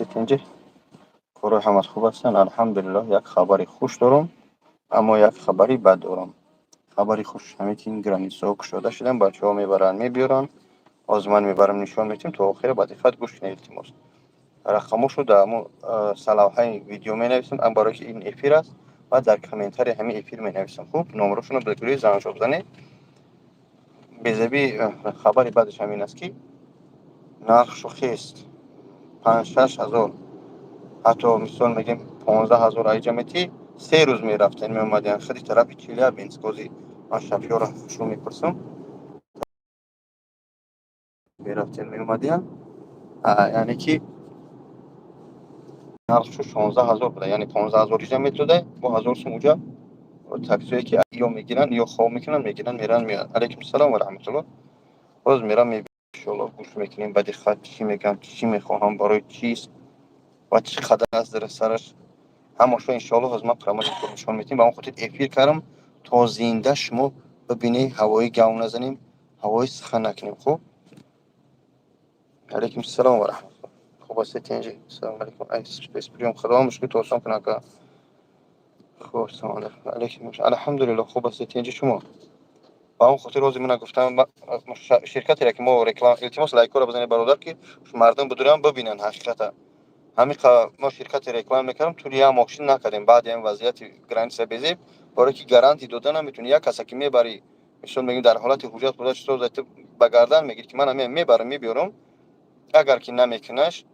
تنجح کارهای همه خوب هستن. الحمدلله. یک خبری خوش دارم اما یک خبری بد دارم. خبری خوش همین که این گرانیسا کشاده شدن، بچه ها میبرن میبیارن، آزمان میبرم نشان میتیم تا آخر با دقت گوش کنید. التماس رقمو شده اما صلاحای ویدیو می نویسم اما برای که این افیر است و در کامنتاری همین افیر می نویسم. خوب نمرشون رو بگیری زنگ شو بزنید. بزبی خبری بعدش همین است که نرخ شخیست 5-6 هزار، حتی مثال میگیم 15,000 ایجامتی 3 روز میرفتن میومدن خیلی طرف چیلیا بینسکوزی. من شفیع را شو میپرسم میرفتن میومدن، یعنی که نرخش 16,000 بوده، یعنی 15,000 ایجامت بوده با 1000 سوم اونجا تاکسی که یا میگیرن یا خواب میکنن میرن میاد. علیکم السلام و رحمت الله. باز میرم میبینم ان شاء الله گوش میکنیم بعد خط چی میگم چی میخواهم برای چیست و چی خطر است در سرش هماشو ان شاء الله از ما پراموش نشون میتیم. با اون خاطر افیر کردم تا زنده شما ببینی هوای گاو نزنیم، هوای سخن نکنیم. خوب علیکم السلام و رحمت الله. خوب است تنجی. السلام علیکم. ایس بیام خدا مشکل توسان کنه که خوب سلام علیکم. الحمدلله خوب است تنجی شما. با اون خاطر روزی من گفتم شرکتی را که ما رکلام التماس لایک رو بزنید برادر که مردم بدونن ببینن حقیقتا همین ما شرکت رکلام میکردم توی یه ماشین نکردیم. بعد این وضعیت گرند سبزی برای که گارانتی دادن نمیتونی یک کسی که میبری مثلا میگیم در حالت حجت گذاشت تو ذات به گردن میگیری که من میبرم میبرم، اگر که نمیکنش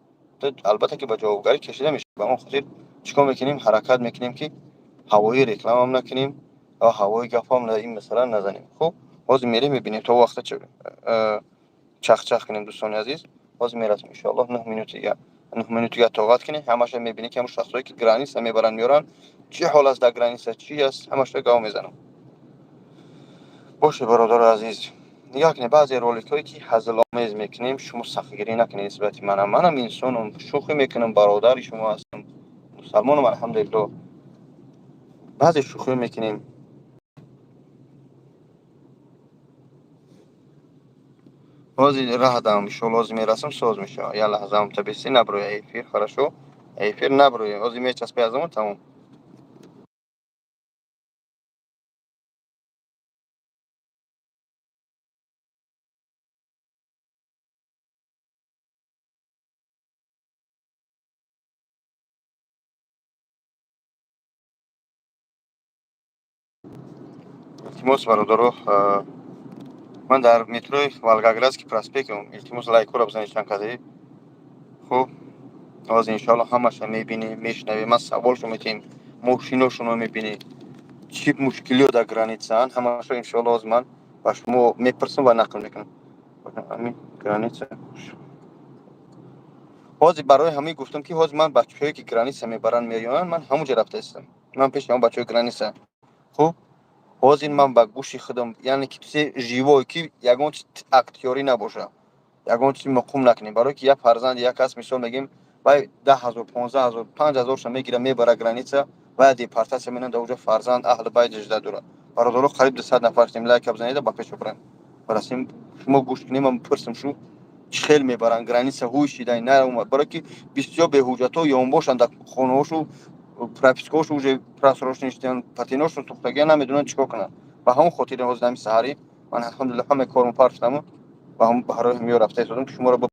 البته که به جوابگاری کشیده میشه. با اون خاطر چیکار میکنیم حرکت میکنیم که هوایی رکلام هم نکنیم و هوایی گپ هم این مثلا نزنیم. خب باز میریم میبینیم تا وقت چخ کنیم دوستان عزیز. باز میرسیم ان شاء الله 9 مینوت یا طاقت کنیم. همش میبینی که همون شخصایی که گرانیس میبرن میارن چی حال است در گرانیس چی است همش گاو میزنم. باشه برادر عزیز، نگاه کنید بعضی رولیکایی که هزل آمیز میکنیم شما سختگیری نکنید نسبت منم انسانم شوخی میکنم برادر شما هستم مسلمانم الحمدلله. بعضی شوخی میکنیم بازی راه دام شو لازم میرسم سوز میشه. یا لحظه هم تبسی نبروی ایفیر хорошо ایفیر نبروی ازی میچسبی ازمون تمام. التماس برادر من در مترو والگاگرادسکی проспектم. التماس لایک رو بزنید چند کاری. خب از ان شاء الله همش میبینی میشنوی. من سوالشو میتیم ماشیناشونو میبینی چی مشکلی در گرانیتسان همش ان شاء الله از من با شما میپرسم و نقل میکنم. همین گرانیت بازی برای همین گفتم که باز من بچه‌ای که گرانیت میبرن میآیند من همونجا رفته هستم. من پیش اون بچه‌ای گرانیت. خب باز این من با گوشی خودم یعنی که تو جیوایی که یگان اکتیوری نباشه یگان چیزی مقوم نکنیم. برای که یک فرزند یک کس مثال میگیم وای 10,000 15,000 5,000 شم میگیره میبره گرانیت و دی پارتاس منن دوجا فرزند اهل بیت اجدا دوره برادر قریب 200 نفر تیم لایک بزنید با پیش برن براسیم شما گوش کنیم من پرسم شو خیلی میبرن گرانیت هوشی دای نه اومد برای که بسیار به حجت و باشند در خونه‌هاشو پراپیسکوش уже просроченный патинош тухтаги نمیدونن چیکار کنن. و همون خاطر روز نمی سحری من الحمدلله همه کارم پارچتم و هم برای همین رفته شدم که شما رو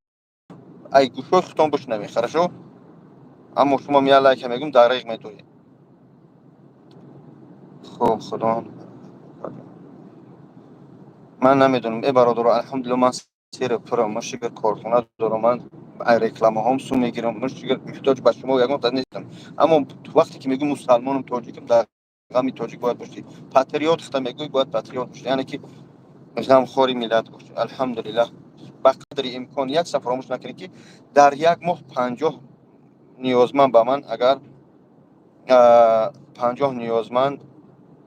ای گوشو ختم بشنوی хорошо اما شما میاد لایک میگم دقیق میتونی. خب خدا من نمیدونم ای برادر الحمدلله من سیر پرم مشکل کارخونه دارم. من رکلام هم سو میگیرم مشکل محتاج به شما یگان تا نیستم. اما وقتی که میگم مسلمانم تاجیکم در غمی تاجیک باید باشی پاتریوت خدا میگوی باید پاتریوت باشی یعنی که غم خوری ملت باشی. الحمدلله به قدر امکان یک سفر فراموش نکنید که در یک ماه 50 نیازمند به من اگر 50 نیازمند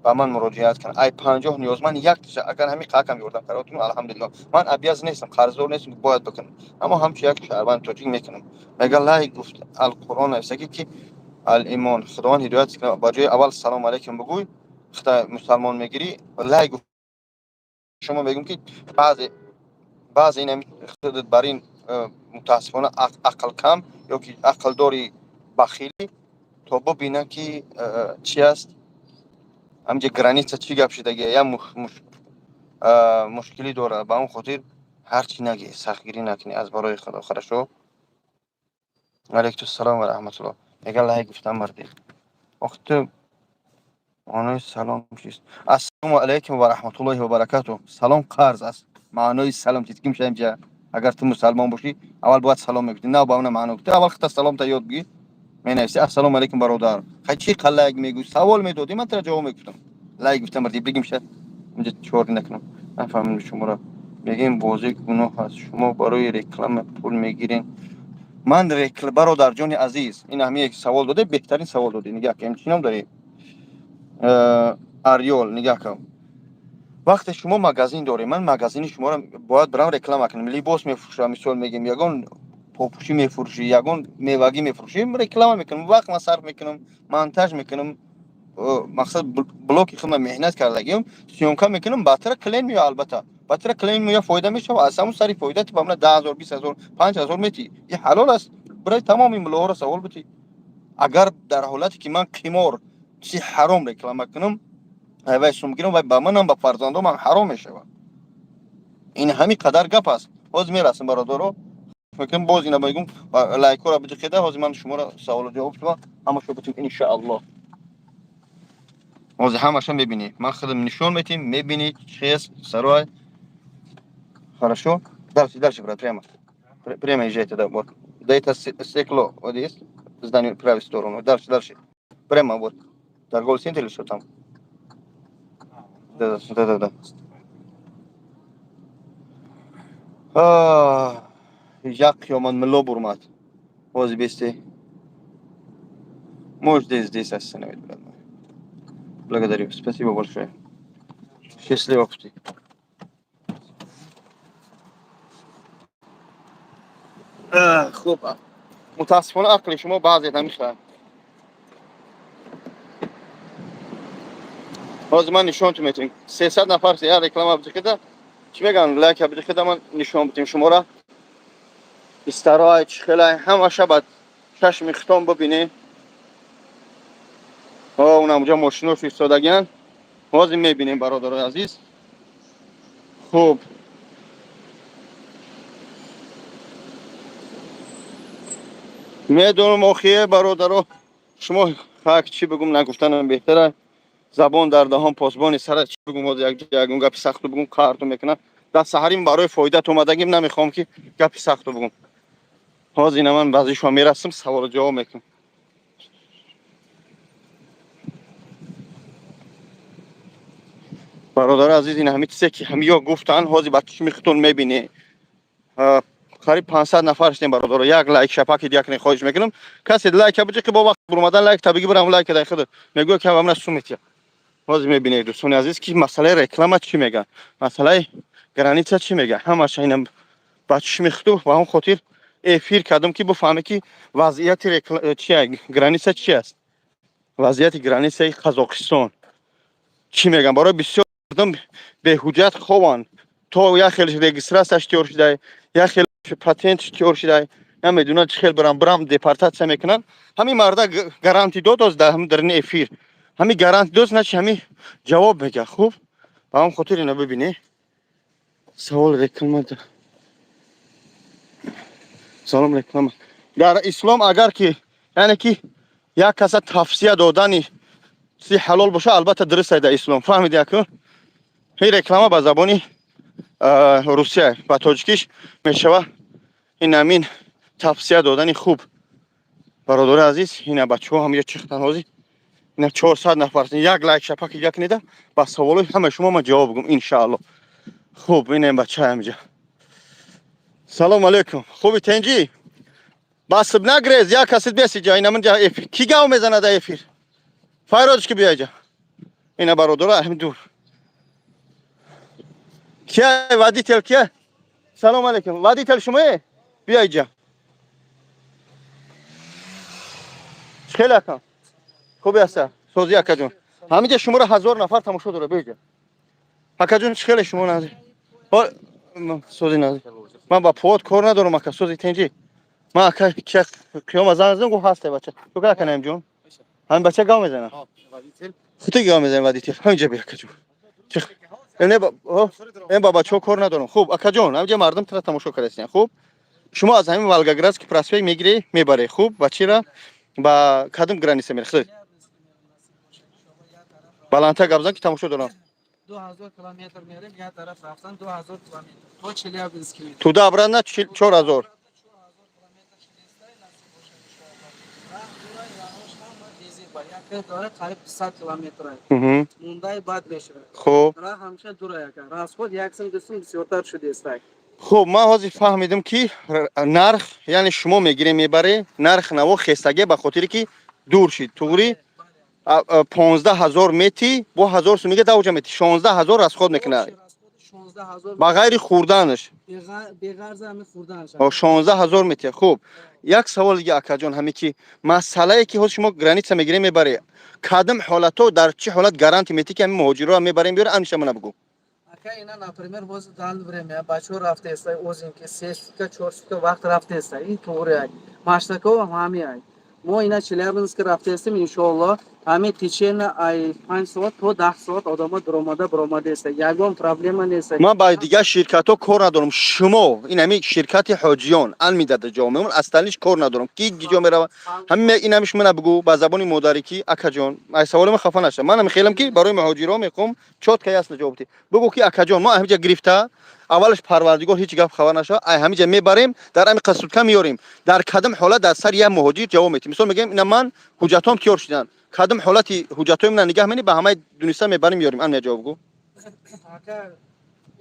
با من مراجعت کن ای 50 نیازمند یک اگر همین قاکم یوردم براتون الحمدلله من ابیاز نیستم قرضدار نیستم باید بکنم اما همچه یک شهروند توجیه میکنم. مگر لا گفت القرآن است که الایمان خداوند هدایت کنه با جای اول سلام علیکم بگوی خدا مسلمان میگیری لا گفت شما میگم که بعضی این خودت بر این متاسفانه عقل کم ёки ақлдори бахилӣ то бубинам ки чӣ аст ҳамҷа граница чӣ гап шидагия як мушкилӣ дорад. Ба он хотир ҳарчӣ нагӣ, сахтгирӣ накунӣ аз барои худо. Хорошо? Алейкум салом ва раҳматуллоҳ. Мега лай гуфтам марди. Охи ту маънои салом чист? Ассалому алейкум ва раҳматуллоҳи ва баракатуҳ. Салом қарз аст. Маънои салом чист? Ки мешавем ҷа агар ту мусалмон бошӣ, аввал бояд салом мегуфтӣ. На ба ona маъно гуфтӣ. Аввал хата саломта ёд бигир. Менависи ассалому алейкум бародар. Хай чӣ қа лайк мегӯй? Савол медодӣ, ман тара ҷавоб мегуфтам. Лайк гуфтам марди бигим ша. Инҷа чор накунам. Нафаҳмидам шуморо. Мегем бозӣ гуноҳ аст. Шумо барои реклама пул мегирен. Ман бародар ҷони азиз, ин ҳамин савол дода, беҳтарин савол додӣ. Нигоҳ кам чӣ ном дорӣ? Ариол, нигоҳ кам. Вақте шумо магазин доред, ман магазини шуморо бояд барам реклама кунам. Либос мефурӯшам, мисол мегем, ягон попӯшӣ мефурӯшӣ, ягон мевагӣ мефурӯшӣ, реклама мекунам, вақт ман сарф мекунам, монтаж мекунам. Мақсад блоки худам меҳнат кардагиам, сёмка мекунам, баъдтара клиент меояд албатта. Баъдтара клиент меояд, фоида мешавад. Аз ҳамун сари фоида ту ба ман 10,000, 20,000, 5,000 метӣ. Ин ҳалол аст. Барои тамоми мулоҳора савол бутӣ. Агар дар ҳолате ки ман қимор чизи ҳаром реклама кунам, вай сум гирам, вай ба манам ба фарзандомам ҳаром мешавад. Ин ҳамин қадар гап аст. ҳозир мерасем бародаро. Фикрам боз ина мегум лайкора биҷиқида, ҳозир ман шуморо саволу ҷавоб шумо ҳамаша бутим иншааллоҳ. Ҳозир ҳамаша мебинӣ. Ман худам нишон метим, мебинӣ чиз сарой. Хорошо? Дальше, брат, прямо езжайте, да, вот. Да это стекло, вот есть, здание в правую сторону. Дальше. Прямо вот. Торговый центр или что там? Да. Як ёман мило бурмат. Ҳозир бесте. Может, здесь остановить, брат. Благодарю. Спасибо большое. Счастливо пути. Хуб. متاسفانه عقل شما بعضی نمیخواد. ҳозир ман нишонтон метавем. 300 нафар я реклама биҷиқида. Чӣ меган? Лайк биҷиқида ман нишон бутим шуморо. Истарой, чихелай, ҳамаша ба чашми хитон бубинӣ. Унамуҷа мошинош истодагиян. Ҳозир мебинем бародарои азиз. Хуб. медонам охие бародаро, шумо хак чӣ бигум нагуфтанам беҳтара. Забон дар даҳон посбони сара чӣ бигум, ҳозир ягон гапи сахту бигум қаҳрту мекунам. Дар саҳарим барои фоидат омадагим, намехоҳам ки гапи сахту бигум. ҳозир ина ман баъзи шумо мерасам, саволу ҷавоб мекунам. бародари азиз, ин ҳамин чизе ки ҳамиё гуфтан, ҳозир ба чишми худтон мебинӣ. қариб 500 нафар ҳастем бародаро. Як лайк шапаки дякне хоҳиш мекунам. Касе лайк биҷиқи бо вақт бурмадан лайк табиги бирам лайк дай худ. Мегӯя ки ҳамна сумитя. ҳозир мебинед дӯстони азиз ки масъалаи реклама чӣ мегӯяд, масъалаи граница чӣ мегӯяд. ҳамаша ина ба чишми худту ба он хотир эфир кардам ки буфаҳмӣ ки вазъияти граница чӣ аст. Вазъияти границаи Қазоқистон чӣ мегӯяд. барои бисёр мардум беҳуҷҷат хованд. то як хел регистратсияш тиёр шуда, як хел патентш тиёр шуда, намедонанд чӣ хел барам депортатсия мекунанд. ҳамин марда гарантӣ дод дар ин эфир. ҳамин гарантӣ дод, значи ҳамин ҷавоб мегӯяд. хуб, ба он хотир ина бибинӣ. савол реклама. салом реклама. дар ислом агар ки яъне ки як каса тавсия додани чизи ҳалол боша, албатта дуруст дар ислом. фаҳмиди аку? ин реклама ба забони русия ба тоҷикиш мешавад. ин ҳамин тавсия додани хуб. бародари азиз, ина бачаҳо ҳам чихтан ҳозир. ина 400 нафар. Як лайк шапаки як неда ба саволои ҳама шумо ман ҷавоб мегӯям иншааллоҳ. хуб, ина бачаам инҷа. салом алейкум. хуби тенҷӣ? басиб нагрез, як каси беси ҷа. ина ман ҷа эфир. Ки гав мезанад дар эфир? Файродиш ки биёй ҷа. ина бародаро ҳам дур. Кия водитель кия? Салом алейкум. Водитель шумоe? Биёй ҷа. хеле акам. خوبی است سوزی اکاجون همینجا شما رو 1000 نفر تماشا داره بیجا اکاجون خیلی شما نازی سوزی نازی من با پود کار ندارم اکا سوزی تنجی ما که کیام از زنگ گفت هسته بچه تو که کنیم جون هم بچه گام میزنه خودت گام میزنه ودیتی همینجا بیا کجون این بابا چه کار ندارم خوب اکا جون همینجا مردم ترا تماشا کردین خوب شما از همین والگاگراس که پراسپی میگیری میبری خوب بچی را با کدوم گرانیسه میرخی بالانتا گابزان که تماشا دارم 2000 کیلومتر میریم یه طرف رفتن 2000 کیلومتر تو چلیابینسک میریم تو دا برنا 4000 داره قریب 100 کیلومتر موندای بعد میشه خوب راه همیشه دوره یکن расход яксим дусим бисёртар шуд истак خوب ما حاضر فهمیدم که نرخ یعنی شما میگیری میبری نرخ نو خستگی به خاطر که دور شید توری 15000 متری با 1000 سوم میگه دوجا متری 16000 از خود میکنه 16000 با غیر خوردنش بغرض همه خوردنش 16000 متر خوب یک سوال دیگه اکا جان همین که مسئله که شما گرانیت میگیری میبری کدام حالتو در چه حالت گارانتی میتی که همین مهاجرا میبریم بیار انش من بگو اکا اینا например باز دال время بچو رفته است اوزین که 3 سوتка 4 سوتка وقت رفته است این طوره маштако همین ما اینا چلیابینسک رفته استیم ان شاء الله همین تیچن ای 5 ساعت تا 10 ساعت آدم درآمده است یگان پرابلم نیست من با دیگه شرکت ها کار ندارم شما این همین شرکت حاجیان ان میداده جامعه اصلیش کار ندارم کی دیگه میره همین این همیش من بگو با زبان مادری کی اکا جان ای سوال من خفه نشه من میخیلم که برای مهاجرا میقوم چوت کی است جوابتی بگو کی اکا جان ما همینجا گرفته اولش پروردگار هیچ گپ خبر نشه ای همینجا میبریم در همین قصد کم میاریم در کدام حالت در سر یه مهاجر جواب میتیم مثلا میگم اینا من حجتام کیور شدن کدام حالتی حجتام من نگاه منی به همه دونیستا میبریم میاریم ان جواب بگو اگر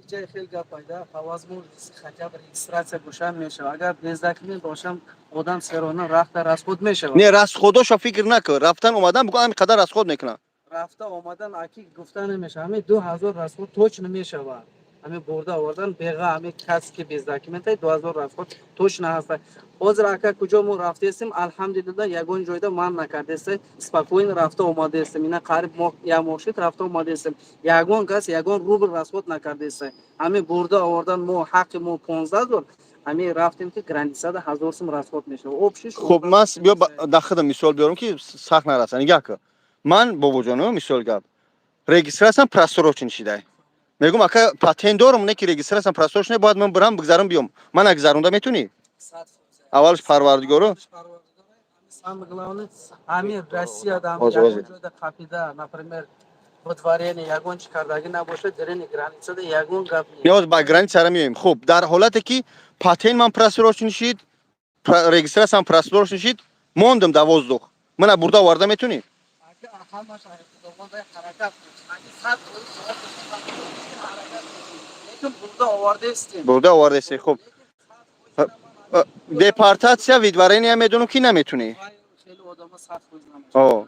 جای خیلی گپ پیدا فوازمون خطاب رجیستراسیا گوشم میشه اگر بزدکی باشم آدم سرانه رفت از خود میشه نه راست خودشو فکر نکن رفتن اومدن بگو همین قدر از خود میکنن رفته آمدن اکی گفتن نمیشه همین 2000 رسمو توچ نمیشه و همین برده آوردن بغا همین کسی که بزدکی منتای 2000 رسمو توچ نه هست باز راکا کجا مو رفته استیم الحمدلله یگون جایدا مان نکرده است اسپاکوین رفته اومده است اینا قریب ما یا مرشد رفته اومده است یگون کس یگون روبل رسمت نکرده است همین برده آوردن مو حق مو 15000 همین رفتیم که گرانیساد 1000 سوم رسمت میشه اوبشش خب من بیا داخل مثال بیارم که سخت نرسن نگاه کن من بابا جانم مثال گپ رجیستراسیون پرستوروچ نشیده میگم اکا پاتنت دارم نه که رجیستراسیون پرستوروچ نه باید من برم بگذارم بیام من اگذارونده میتونی اولش پروردگارو Самое главное, ами Россия там ягон joyda qapida, например, vodvareni ягон chikardagi nabosha dereni granitsada ягон gap ni. نیاز با گرانیت سر میایم خب در حالتی که پاتنت من پرستوروچ نشید رجیستراسیون پرستوروچ نشید موندم 12 من بردا آورده میتونی Hamma domonda harakat qiladi. Sat lekin burada ovarda istim. بردا آورده سی خب دپارتاسیا ویدوارنی هم میدونم کی نمیتونی خیلی odama sat qo'ygan.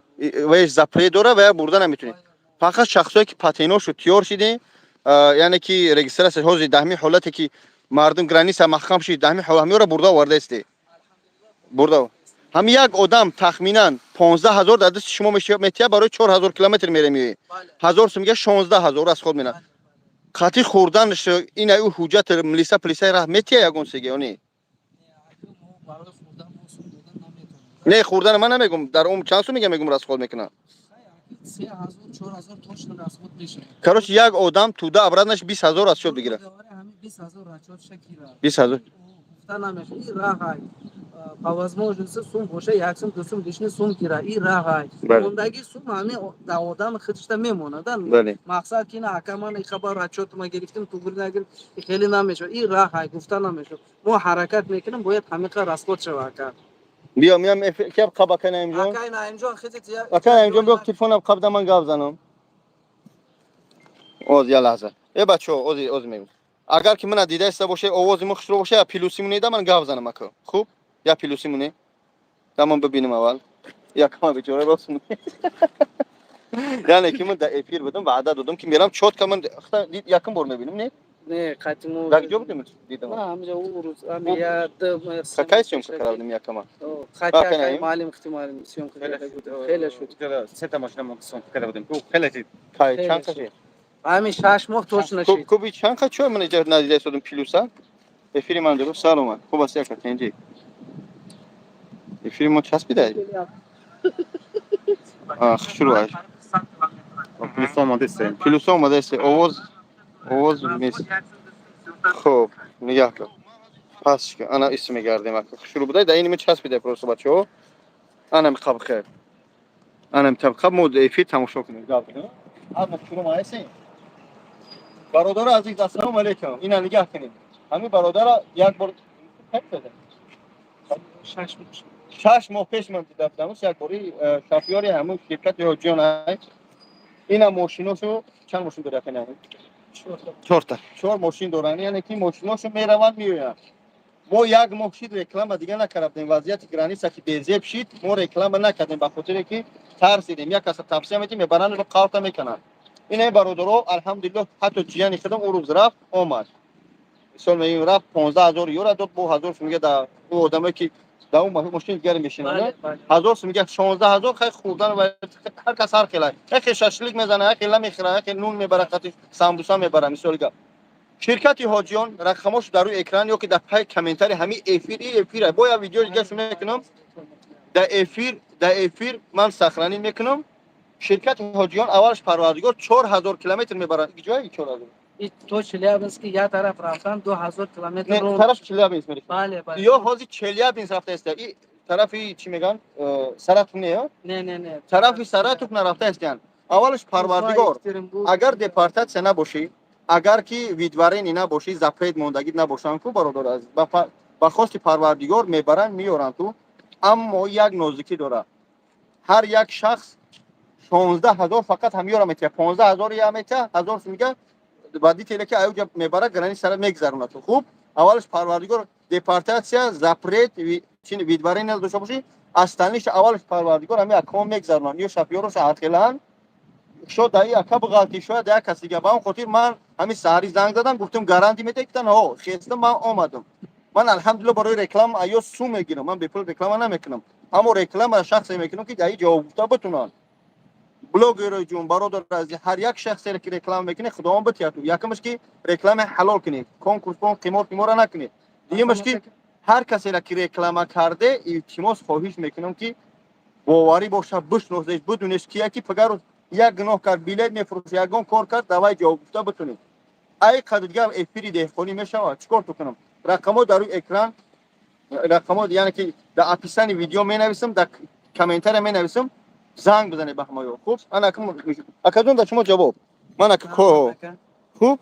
ویش زپری داره و برده نمیتونی فقط شخصایی که پاتینوشو تیار شده یعنی که رجیستراسیون حوزه دهمی حالتی که مردم گرانیس محکم شید دهمی همی را برده آورده استی برده هم یک آدم تخمینا 15000 در دست شما میشه میتیه برای 4000 کیلومتر میره میوی 1000 سوم میگه 16000 از خود مینا خاطی خوردنش این او حجت ملیسا پلیسای راه میتیه یگون سیگه اونی نه خوردن من نمیگم در اون چند سو میگم راست خود میکنه 3000 4000 точно расход میشه. کاروش یک آدم توده ابرادش 20000 از شو بگیره. همین 20000 راچوت شکیرا. 20000 گفتن نمیشه این راه های پاوازموجنس سوم باشه یکسوم دوسوم دیشنی سوم گیرا این راه های اونداگی سوم همین در آدم خودش میمونه دن مقصد که نه اکمان خبر راچوت ما گرفتیم تو گیر نگیر خیلی نمیشه این راه های گفتن نمیشه ما حرکت میکنیم باید همین راسخود شود کرد بیا میام که قبا کنه امجان اکای نه امجان خیلی اکای امجان بیا تلفنم قبل من گاو زنم اوز یا لحظه ای بچه اوز میگم اگر که من دیده است باشه آواز مخش رو باشه یا پیلوسی مونیده من گاو زنم اکو خوب یا پیلوسی مونی تمام ببینیم اول یا کما بیچاره راست مونی یعنی که من در افیر بودم و عدد دادم که میرم چوت که من یکم بار میبینم نه نه قطمو در جو بودم دیدم نه همجا او روز هم یاد خکایسیم که کردم یکم خاطر معلم احتمال سیون خیلی شد سه تا ماشین مقصون کرده بودیم تو خیلی کای چند کشی همین 6 ماه توش نشید کوبی چند کشی من اینجا ندیده شدم پیلوسا افیری من درست سلام خوب است یک کنجی Efirimo çaspiday. Xshurvay. Plus olmadı ise. Plus olmadı ise ovoz mis. Xo'p, nigah qil. Pastki, ana ismi gardim aka. Xshurbuday da inimi çaspiday просто бачаҳо. Ana miqab khair. Ana miqab mod efir тамошо кунем. Аз махшурум айсин. Бародар азиз, ассалому алейкум. Ина нигah кинед. Ҳамин бародара як бор как зада? 6 моҳ пеш ман дидафтамус як бори шофёри ҳамин ширкати ҳоҷиён ай. Ина мошиношо чанд мошин дорад ина? 4 та. 4 мошин доранд, яъне ки мошиношо мераванд меоянд. Мо як моҳ шид реклама дига накардем, вазъияти граница ки безеб шид, мо реклама накардем ба хотире ки тарсидем. Як каса тавсия метем, мебаранд ва қавта мекунанд. Ина бародаро алҳамдулиллоҳ ҳатто ҷияни худам он рӯз рафт омад. Мисол меём рафт 15000 юро дод, бо 1000 сум мега да о одаме ки да он мошини дигаре мешинанд. 1000 сум мега 16000 хай хурдан ва ҳар кас ҳар хела. Яке шашлик мезана, яке ла мехира, яке нун мебара, хати самбуса мебара мисол гап. Ширкати ҳоҷиён рақамош дар рӯи экран ё ки дар пай комментари ҳамин эфир бо я видео дига шумо мекунам. Да эфир ман сахранӣ мекунам. Ширкати ҳоҷиён аввалаш парвардигор 4000 километр мебаранд. Ҷои 4000. تو چلیابینسک یا طرف رفتن 2000 کیلومتر Не, رو тараф Челябинск мере. بله بله Ё ҳозир Челябинск рафтааст. И тарафи чӣ меган? Саратов не ё? نه Тарафи Саратов нарафтааст. Аввалаш парвардигор агар депортатсия набоши, агар ки видварени набоши, запрет мондагӣ набошанд ку бародар азиз. Ба хости парвардигор мебаранд, меоранд ту. Аммо як нозикӣ дорад. Ҳар як шахс 16000 фақат ҳамёра метия. 15000 я метия, 1000 сум мега баъди телеки аюҷа мебара граница сара мегзаронад. Хуб, аввалаш парвардигор депортатсия, запрет, чин видварени надошта боши, асталниш аввалаш парвардигор ҳами акон мегзаронад. Ё шофёроша ҳатхелан шо даи ака буғалти шояд як кас дига. Ба он хотир ман ҳами саҳари занг задам, гуфтам гарантӣ метавӣ? Гуфтанд ҳо, хестам ман омадам. Ман алҳамдулиллоҳ барои реклама ё сум мегирам. Ман бепул реклама намекунам. Аммо реклама шахсе мекунам ки даи ҷавоб гуфта битунанд. Блогерой ҷон, бародар азиз, ҳар як шахсе ки реклама мекунед, худованд битияту. Якамаш ки реклама ҳалол кунед. Конкурс-пон, қимор накунед. Дуюмаш ки ҳар касе ки реклама карде, илтимос хоҳиш мекунам ки боварӣ боша, бишносеш, бидунеш ки яки пагар як гуноҳ кард, билет мефурӯшад, ягон кор кард, давай ҷавоб гуфта битунед. Ай қадр дига эфири деҳқонӣ мешавад. Чикор ту кунам? Рақамҳо дар рӯи экран, рақамҳо яъне ки дар описани видео менависам, дар комментария менависам. Занг бизанед ба ҳамаё. Хуб, ана акадон да шумо ҷавоб. Ман ака ко. Хуб.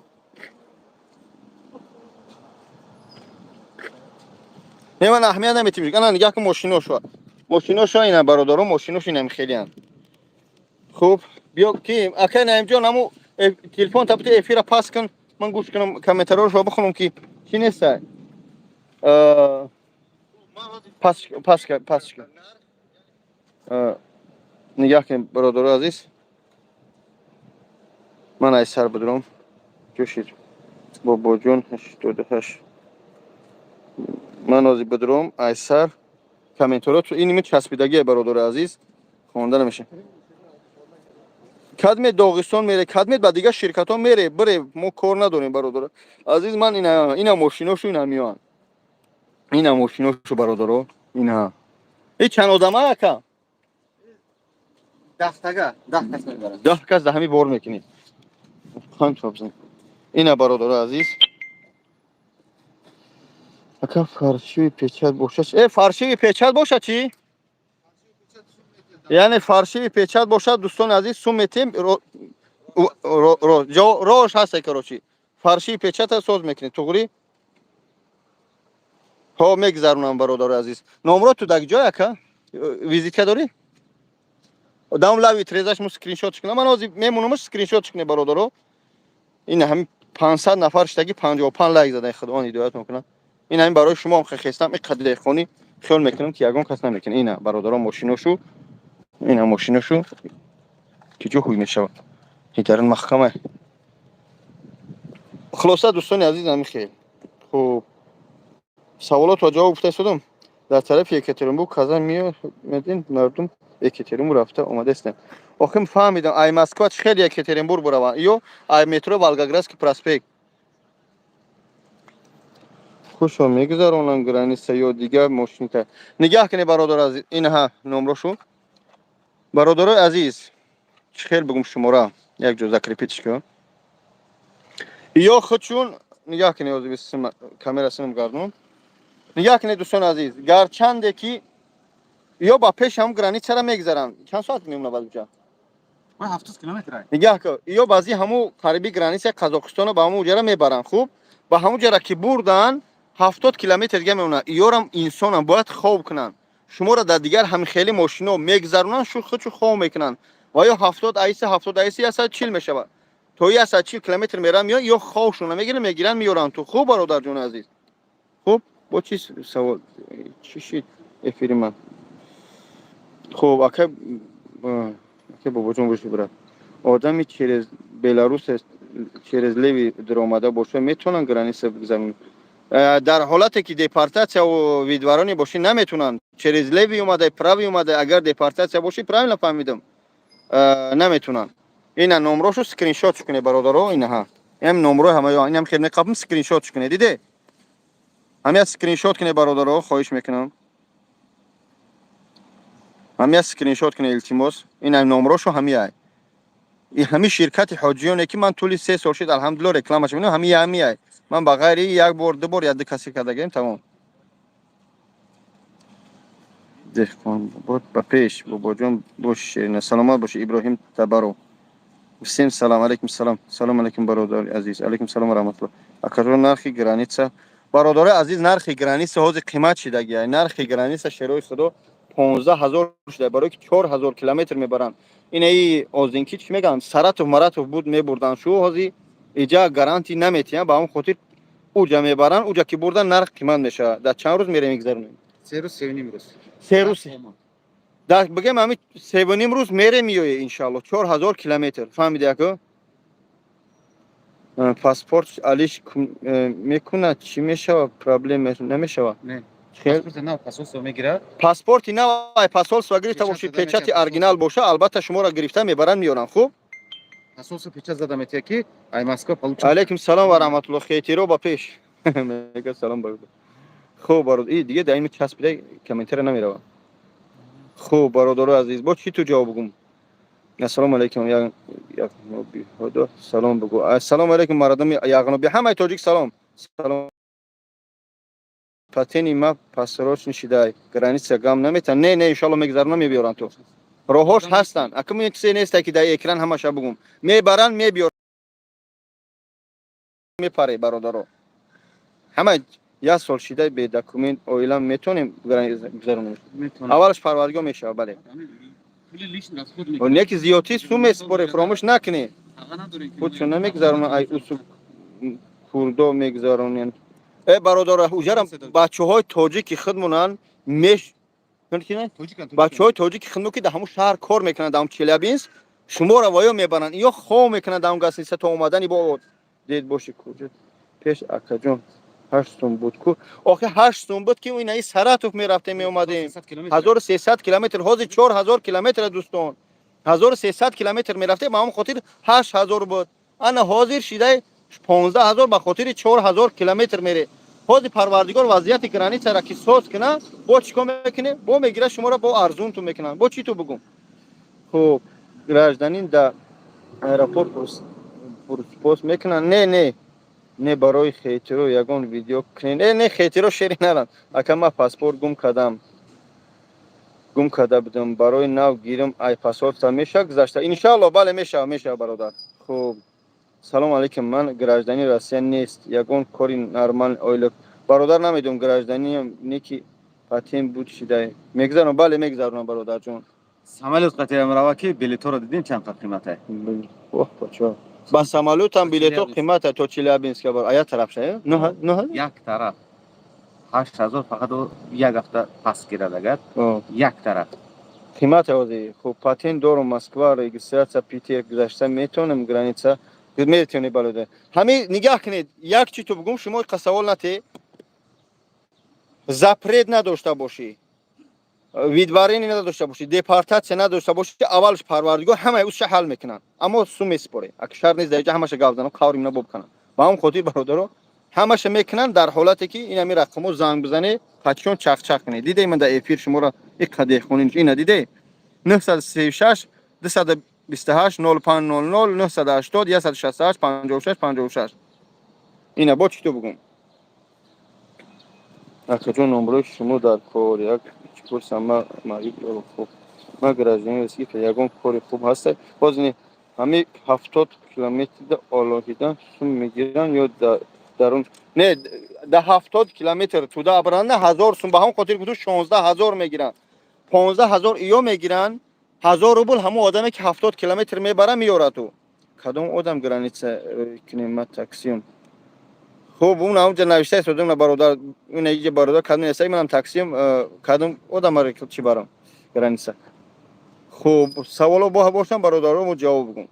Не ман аҳамият наметим. Ана нигах ки мошиношо. Мошиношо ина бародаро, мошиношо ина мехелиан. Хуб, биё ки ака Наимҷон ҳамо телефон табти эфира пас кун. Ман гӯш кунам комментариёшо бихонам ки чӣ неста. Пас. Нигах кунед бародаро азиз. Ман Айсар будурам. Ҷӯшид. Бобоҷон 88. Ман ҳозир будурам Айсар. Комментариёт иними часпидагие бародаро азиз. Хонда намеша. Кадмет Доғистон мере, кадмет ба дига ширкатҳо мере, бире мо кор надорем бародаро. Азиз ман ина мошиношо ина меоянд. Ина мошиношо бародаро. Ина. И чанд одама ака? 10 кас да ҳами бор мекунед. Ина бародаро азиз. Ака фаршиви печат боша. Фаршиви печат боша чи? Яъне фаршиви печат боша дӯстони азиз сум метем рош ҳаста корочи. Фаршиви печата соз мекунед. Туғри? ҳо мегзаронам бародаро азиз. Номро ту даг ҷой ака? Визитка дорӣ? Дам лави трезаш му скриншотиш кунам. Ман ҳозир мемунамаш скриншотиш кунед бародаро. Ина ҳами 500 нафар штаги 55 лайк задан худованд ҳидоят мекунад. Ин ҳамин барои шумо хестам. Ин қадри деҳқонӣ хиёл мекунам ки ягон кас намекунад. Ина бародаро мошиношо. Ина мошиношо. Ки ҷо ҳуй мешавад. Ҳитарин маҳкама. Хулоса дӯстони азиз ҳамин хел. Хуб. Саволот ва ҷавоб гуфта истодам. Дар тарафи Екатеринбург каза меомадин мардум Екатеринбург рафта омадастанд. Охир фаҳмидам ай Москва чӣ хел Екатеринбург бураванд ё ай метро Волгоградский проспект. خوشو میگذرونن گرانیسا یا دیگه ماشین تا نگاه کنی برادر عزیز اینها نمرشو برادر عزیز خیلی بگم شما را یک جو ذکر پیچ کن یا خودشون نگاه کنی از بیست کامرا سیم گردون نگاه کنی دوستان عزیز گرچنده کی یا با پیش هم گرانیت را میگذرن چند ساعت میمونه بعد اونجا من 70 کیلومتر نگاه کن یا بعضی همو قریبی گرانیت قزاقستان با همو جرا میبرن خوب با همو جرا که بردن 70 کیلومتر دیگه میمونه یارم انسان هم باید خوب کنن شما را در دیگر همین خیلی ماشینا میگذرونن شو خودشو خوب میکنن و یا 70 ایسه 70 ایسه اصلا چیل میشه تو یا اصلا 40 کیلومتر میرم یا خوشون میگیرن میارن تو خوب برادر جون عزیز خوب با چی سوال چی افری من خوب اگه بابا جون باشی برات آدمی через بلاروس через لیوی در اومده باشه میتونن گرانیس زمین در حالتی که دیپارتاسیا و ویدوارانی باشه نمیتونن через لیوی اومده پراوی اومده اگر دیپارتاسیا باشه پراوی نفهمیدم نمیتونن اینا نمراشو اسکرین شات کنه برادرها اینها هم نمره همه اینم خیلی قبل اسکرین شات کنه دیده همه اسکرین شات کنه برادرها خواهش میکنم همه اسکرین شات کنه التماس این نمراشو همه این همه شرکت حاجیونه که من طول 3 سال شد الحمدلله رکلامش میکنم همه من با غیر یک بار دو بار یاد کسی کردم تمام دهقان بود با پیش بابا جون باش سلامت باش ابراهیم تبرو بسیم سلام علیکم سلام علیکم برادر عزیز علیکم سلام و رحمت الله اکران نرخی گرانیتسا برادر عزیز نرخی گرانیتسا حوز قیمت شده نرخی گرانیتسا شروع خدا 15000 شده برای که 4000 کیلومتر میبرن این ای اوزینکی چی میگم سراتو مراتو بود میبردن شو حوزی ایجا گارانتی نمیتیه با اون خاطر اوجا میبرن اوجا که بردن نرخ قیمت میشه در چند روز میره میگذرونیم 3 روز 3 نیم روز 3 روز در بگم همین 3 و نیم روز میره میوه انشالله 4000 کیلومتر فهمیدی اکو پاسپورت علیش میکنه چی میشه پرابلم نمیشه نه خیلی پاسپورت نه پاسپورت میگیره پاسپورتی نه پاسپورت سو گرفته باشی پچاتی اورجینال باشه البته شما را گرفته میبرن میارن خوب پاسپورت پیچ زدم میته کی ای ماسکو получил علیکم سلام و رحمت الله خیتی رو با پیش میگه سلام برادر خوب برادر این دیگه دائمی چسبیده کامنتر نمیره خوب برادر عزیز با چی تو جواب بگم السلام علیکم یا نبی هدا سلام بگو السلام علیکم مردم یغنوبی همه تاجیک سلام پاتینی ما پاسپورت نشیدای گرانیت گام نمیتن نه ان شاء الله میگذرن میبیارن تو راهش هستن اکم یک سه نیست که در اکران همش بگم میبرن میبیارن میپره برادرو همه یا سال شده به دکومنت اویلام میتونیم گذرونیم اولش پروردگار میشه بله و نیکی زیادی سوم اسپور فراموش نکنی خودشون نمیگذارن ای اصول کوردو میگذارن ای برادر اوجرم بچهای تاجیک خودمونن میش کنید بچهای تاجیک خودمون که در همون شهر کار میکنن در همون چلیابینس شما رو وایو میبرن یا خو میکنن در اون گاز تا اومدنی با دید باشه کجا پیش اکجون 8 سوم بود کو آخه 8 سوم بود که این ای سراتوف میرفته می اومدیم 1300 کیلومتر حاضر 4000 کیلومتر دوستان 1300 کیلومتر میرفته با هم خاطر 8000 بود انا حاضر شده 15000 به خاطر 4000 کیلومتر میره حاضر پروردگار وضعیت گرانی سر کی سوز کنه با چیکار میکنه با میگیره شما رو با ارزون تو میکنن با چی تو بگم خب گراجدانین در аэропорт پست میکنن نه برای خیترو یگان ویدیو کنین نه خیترو شری نرم اگه من پاسپورت گم کرده بودم برای نو گیرم ای پاسپورت میشه گذاشته ان شاء الله بله میشه برادر خوب سلام علیکم من گراجدانی روسیه نیست یگان کاری نرمال اویل برادر نمیدونم گراجدانی نیکی پاتین بود شده میگذارم بله میگذارم برادر جون самолет قطعه مروا کی بلیط رو دیدین چند قیمته اوه بچا با سامالوت هم بلیط قیمت تو چلیابینسک بر آیا طرف شه نه یک طرف 8000 فقط یک هفته پس گیره دیگه یک طرف قیمت اوزی خوب پاتین دورم مسکوا رجیستراسیا پیتی گذاشته میتونم گرانیتسا میتونی بالوده همین نگاه کنید یک چی تو بگم شما قسوال نتی запрет نداشته باشی ویدوارینی نداشته باشی دیپارتاسیا نداشته باشی اولش پروردگار همه اوش حل میکنن اما سوم اسپوره اکشار نیست دیگه همش گاودن کاری اینا بکنن با هم خاطر برادرو همش میکنن در حالتی که این همین رقمو زنگ بزنه پچون چخ چخ کنه. دیدی من در افیر شما را یک قضیه خونین اینا دیدی 936 228 0500 980 168 56 56 اینا با چی تو بگم اکجون نمره شما در کار یک کورس ما معیوب خوب ما گرازیم است که یگان کار خوب هست باز نه همه 70 کیلومتر در آلاهیدن سوم میگیرن یا درون نه ده 70 کیلومتر تو دا برنده 1000 سوم به هم خاطر که تو 16000 میگیرن 15000 ایو میگیرن 1000 روبل همون آدمی که 70 کیلومتر میبره میاره تو کدوم آدم گرانیت کنیم تاکسیم خوب اون اونجا نوشته است دادم برادر اون یه برادر کدوم است منم تاکسیم کدوم آدم را چی برام گرانیت خوب سوالو با باشم برادرامو جواب بگم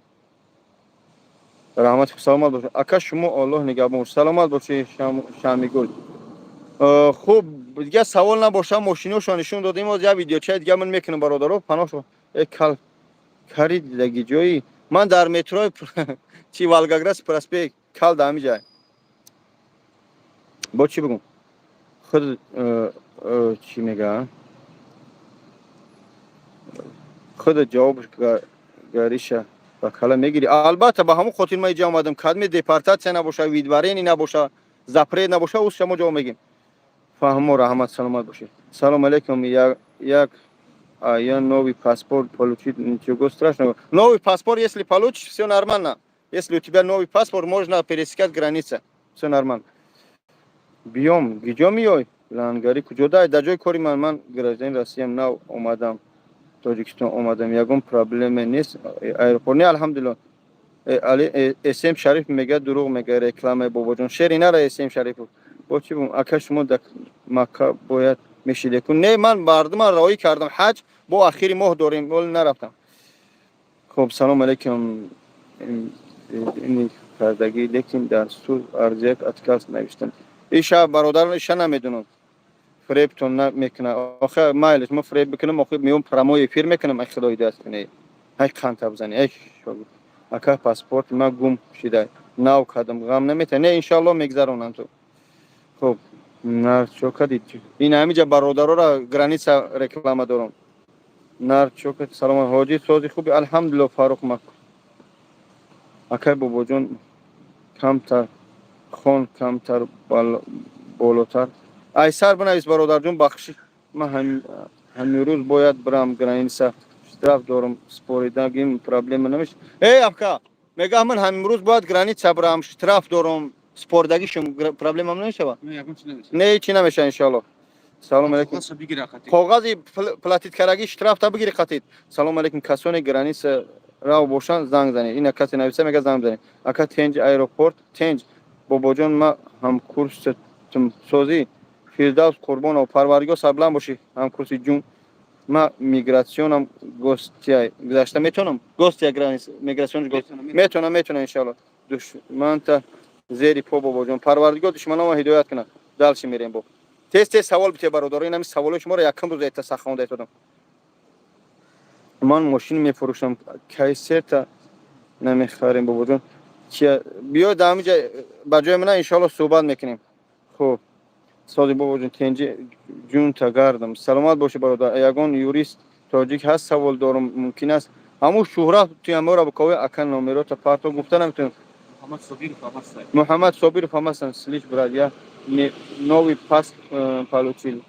رحمت سلامت باشه اکا شما الله نگهبان سلامت باشه شامی گل خوب دیگه سوال نباشه ماشینوشو نشون دادیم از یه ویدیو چه دیگه من میکنم برادرو پناه شو کل خرید دیگه جایی من در مترو چی والگاگراس پرسپیک کل دامی جای با چی بگم خود چی میگه خود جوابش گاریشه و کلا میگیری البته با همون خاطر ما اینجا اومدم کدمی دیپارتاسیا نباشه ویدوارینی نباشه زپرید نباشه اوس شما جواب میگیم فهم و رحمت سلامت باشه سلام علیکم یک я новый паспорт получить ничего страшного новый паспорт если получишь все нормально если у тебя новый паспорт можно пересекать границы все нормально بیام گیجا میای لنگری کجا دای در جای کاری من گرازین راسیم نو اومدم تاجیکستان اومدم یگون پرابلم نیست ایروپورت نه الحمدلله علی اسم شریف میگه دروغ میگه رکلام بابا جون شعر اینا را اسم شریف با چی بگم اکا شما در مکه باید میشید کن نه من مردم راهی کردم حج با اخیر ماه داریم ولی نرفتم خب سلام علیکم این کردگی لیکن در سوز ارزیت اتکاس نوشتن ایشا برادران ایشا نمیدونم فریب تون نمیکنه آخه مایلش ما فریب بکنم آخه میام پراموی فیر میکنم ای خدای دست کنه ای خانت بزنی ای شو اکا پاسپورت ما گم شده ناو کدم غم نمیته نه انشالله میگذرونم تو خب نه چو کدید این همینجا برادرها را گرانیسا رکلام دارم نه چو کد سلام حاجی سوزی خوبی الحمدلله فاروق مک اکا بابا جون کمتر خون کمتر بالاتر ایسر بنویس برادر جون بخشی من همین روز باید برم گرانیسا اشتراف دارم سپوریدگیم پرابلم نمیشه ای ابکا میگم من همین روز باید گرانیسا برم اشتراف دارم سپوردگیشم پرابلم هم نمیشه نه چی نمیشه انشالله سلام علیکم کاغذی پلاتیت کارگی اشتراف تا بگیری خطید سلام علیکم کسانی گرانیس راو باشن زنگ زنید اینا کسی نویسه میگه زنگ زنید اکا تنج ایروپورت تنج بابا جان ما هم کورس سازی فیردوس قربان و پروردگار سبلم باشی هم کورس جون ما میگراسیونم گوستیا گذاشته میتونم گوستیا گرانیس میگراسیون گوست میتونم انشالله من تا زیری پا بابا جان پروردگار دشمنام هدایت کنه دالش میریم با تست سوال بده برادر این همین سوال شما را یکم روز ایت خوانده دادم من ماشین میفروشم کیسه نمیخریم بابا جان چی بیا دامجا بجای من ان شاء الله صحبت میکنیم خب سازی بابا جون تنجی جون تا گردم سلامت باشه برادر یگان یوریست تاجیک هست سوال دارم ممکن است همون شهرت توی ما را بکوی اکن نمرات پارتو گفتن نمیتونم محمد صابر فهمستن سلیش برادیا новый пас получил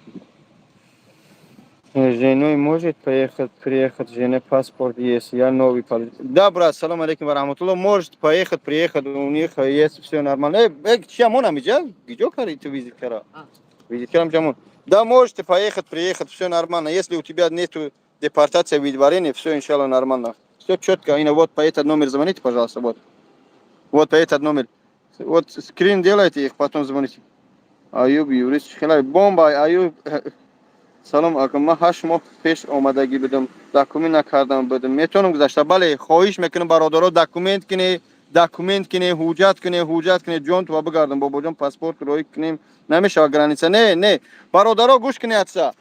женой может приехать жене паспорт есть я новый получил да брат салам алейкум ва рахматуллах может приехать у них есть все нормально чему нам идет где карит визит кара визит карам чему да можете приехать все нормально если у тебя нету депортация видворения все иншаллах нормально все четко и вот по этот номер звоните пожалуйста вот по этот номер вот скрин делайте их потом звоните ایوب یوریست خیلی بمب ایوب سلام علیکم من 8 ماه پیش آمدگی بدم داکومنت نکردم بدم میتونم گذاشته بله خواهش میکنم برادرها داکومنت کنه حجت کنه جون تو بگردم بابا جون پاسپورت روی کنیم نمیشه گرانیسه نه برادرها گوش کنید اصلا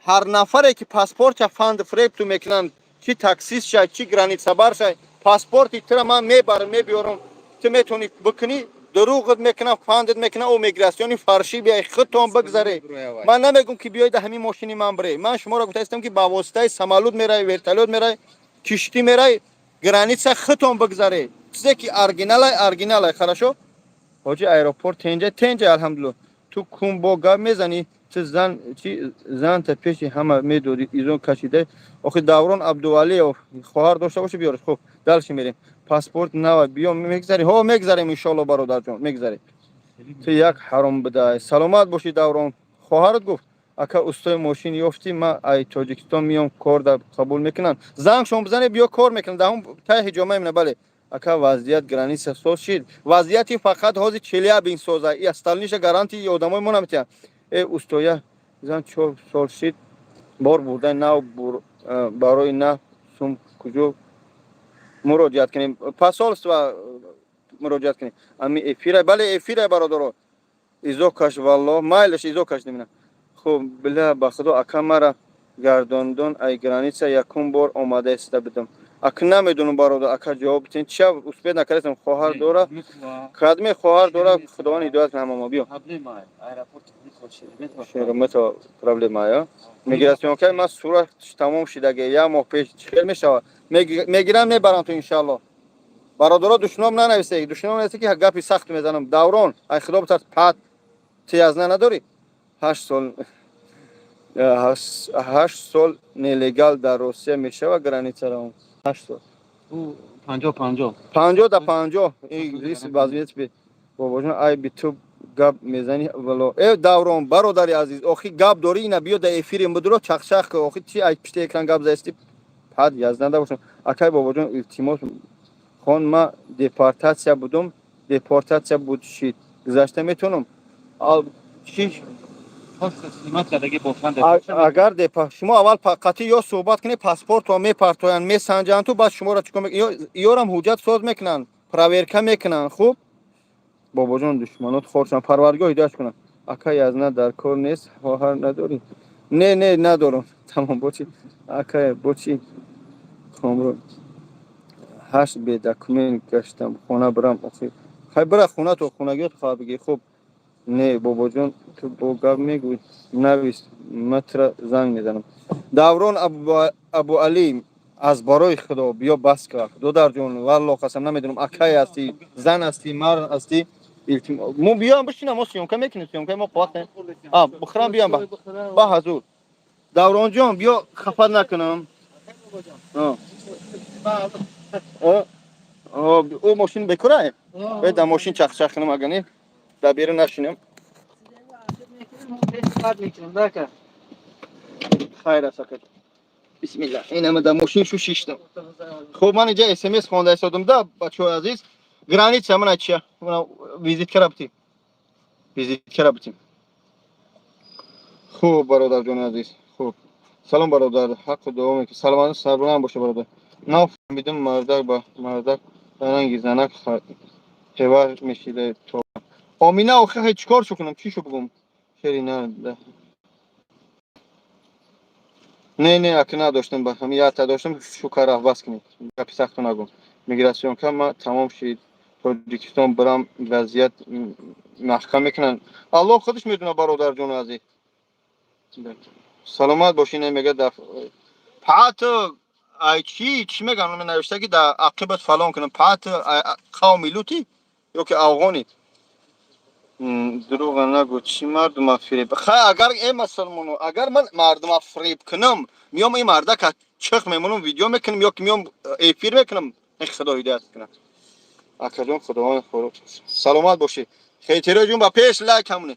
هر نفری که پاسپورت فاند فریب تو میکنن چی تاکسیست شد چی گرانیسه بر شد پاسپورت تر من میبرم میبیارم تو میتونی بکنی دروغت میکنم فاندت میکنم او میگراسیونی فارشی بیای خودتون بگذاره من نمیگم که بیاید همین ماشینی من بره من شما را گفتم که با واسطه سمالود میرای ورتالود میرای کشتی میرای گرانیتسا خودتون بگذاره چیزی که ارگینال хорошо حاجی ایروپورت تنجه الحمدلله تو کومبوگا میزنی زن تا پیش همه میدوری ایزون کشیده آخه دوران عبدوالی و خواهر داشته باشه بیارش خب دلش میریم پاسپورت نو بیام میگذاری ها میگذاریم ان شاء الله برادر جان میگذاری تو یک حرام بده سلامت باشی دوران خواهرت گفت اکا استای ماشین یافتی ما ای تاجیکستان میام کار در قبول میکنن زنگ شما بزنه بیا کار میکنن ده هم ته جامعه منه بله اکا وضعیت گرانی سوز شد وضعیتی فقط حاضر چلیا بین سوزه ای استالنیش گارانتی یادمای ما نمیتونه ای استویا زن 4 سال شد بار بوده نو برای نه سوم کجا مراجعت کنیم پاسالس و مراجعت کنیم امی افیره بله افیره برادر ایزو کاش والله مایلش ایزو کاش نمیدونم خب بله با خدا اکا مرا گرداندون ای گرانیسا یکم بار آماده است بدم اکا نمیدونم برادر اکا جواب بتین چه اسپید نکردم خواهر دوره خدمه خواهر دوره خداوند هدایت کنه ما بیا شیرومتو پرابلم آیا میگراسیون که ما صورت تمام شده یا ماه پیش خیلی میشه میگیرم میبرم تو ان شاء الله برادرها دشنام ننویسه دشنام نویسه که گپی سخت میزنم دوران ای خدا بتاس پات تی از نداری 8 سال 8 سال نلگال در روسیه میشه و گرانیتر اون 8 سال 50 تا 50 این ریس وضعیت به بابا جان ای بی تو گپ میزنی ولو ای دوران برادری عزیز آخی گپ داری اینا بیا در افیر مدرو چخ آخی چی ای پشت اکران گپ زستی پد یزنده باشم اکای بابا جان التماس خون ما دپارتاسیا بودم دپارتاسیا بود شید گذشته میتونم چی اگر شما اول قطعی یا صحبت کنی پاسپورت و میپرتوین میسنجن تو بعد شما را چیکار میکنن یا هم حجت ساز میکنن پراورکا میکنن خوب بابا جان دشمنات خورشن پروردگار هدایت کنن اکای از نه در کار نیست خواهر نداری نه ندارم تمام بچی اکای بچی خمرو 8 به دکمن گشتم خونه برم اخی خیلی برای خونه تو خونگیت خواه بگی خوب نه بابا جان تو با گپ میگوی نویس متر زنگ میزنم دوران ابو علی از برای خدا بیا بس که دو جان والله قسم نمیدونم اکای هستی زن هستی مرد هستی مو بیام بشینم ما سیونکه میکنیم سیونکه ما قوت بخرم بیام با حضور دوران جان بیا خفت نکنم او ماشین بکره باید در ماشین چخ کنم اگر نه در بیره نشینم خیر است اکر بسم الله این همه در ماشین شو شیشتم خب من اینجا اس ام اس خوانده استادم ده بچه های عزیز گرانیت من چیه ویزیت کرا بتیم خوب برادر جان عزیز خوب سلام برادر حق دوامه که سلامت سربلند باشه برادر نفهمیدم مردک با مردک رنگ زنک حوار میشیده تو آمینه آخه چیکار شو کنم چی شو بگم شری نه اگه نداشتم با همین یاد داشتم شو کار بس کنید گپی سخت نگم میگراسیون که ما تمام شد تاجیکستان برام وضعیت محکم میکنن الله خودش میدونه برادر جون عزیز سلامت باشین میگه پات ای چی میگم من نوشته که در عاقبت فلان کنم پات قومی لوتی یا که افغانی دروغ نگو چی مردم فریب اگر ای مسلمانو اگر من مردم فریب کنم میام این مرده که چخ میمونم ویدیو میکنم یا که میام ایفیر میکنم این خدا هدایت کنه اکا جون خداوند خورو سلامت باشی خیلی جون با پیش لایک همونه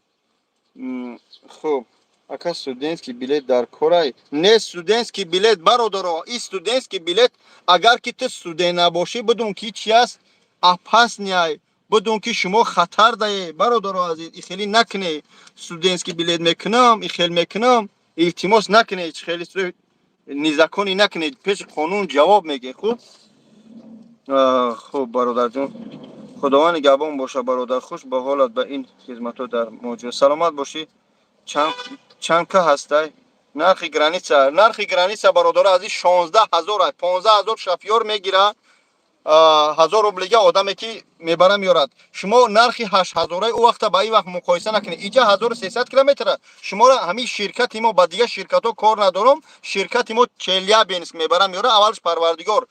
خوب اکا студентский билет در کورای نه студентский билет برادر این студентский билет اگر که تو студент نباشی بدون که چی است опасняй بدون که شما خطر داری برادر عزیز این خیلی نکنه студентский билет میکنم این خیلی میکنم التماس نکنه خیلی نیزکونی نکنه پیش قانون جواب میگه خوب برادر جون خداوند نگهبان باشه برادر خوش به حالت به این خدمتو در موجود سلامت باشی چند که هسته نرخ گرانیسا برادر عزیز 16000 15000 شفیار میگیره 1000 рублига одаме ки мебара меорад. Шумо нархи 8000 у вақта ба ин вақт муқоиса накунед. Иҷа 1300 километр. Шуморо ҳамин ширкати мо ба дига ширкатҳо кор надорам. Ширкати мо Челябинск мебара меора. Аввалш парвардигор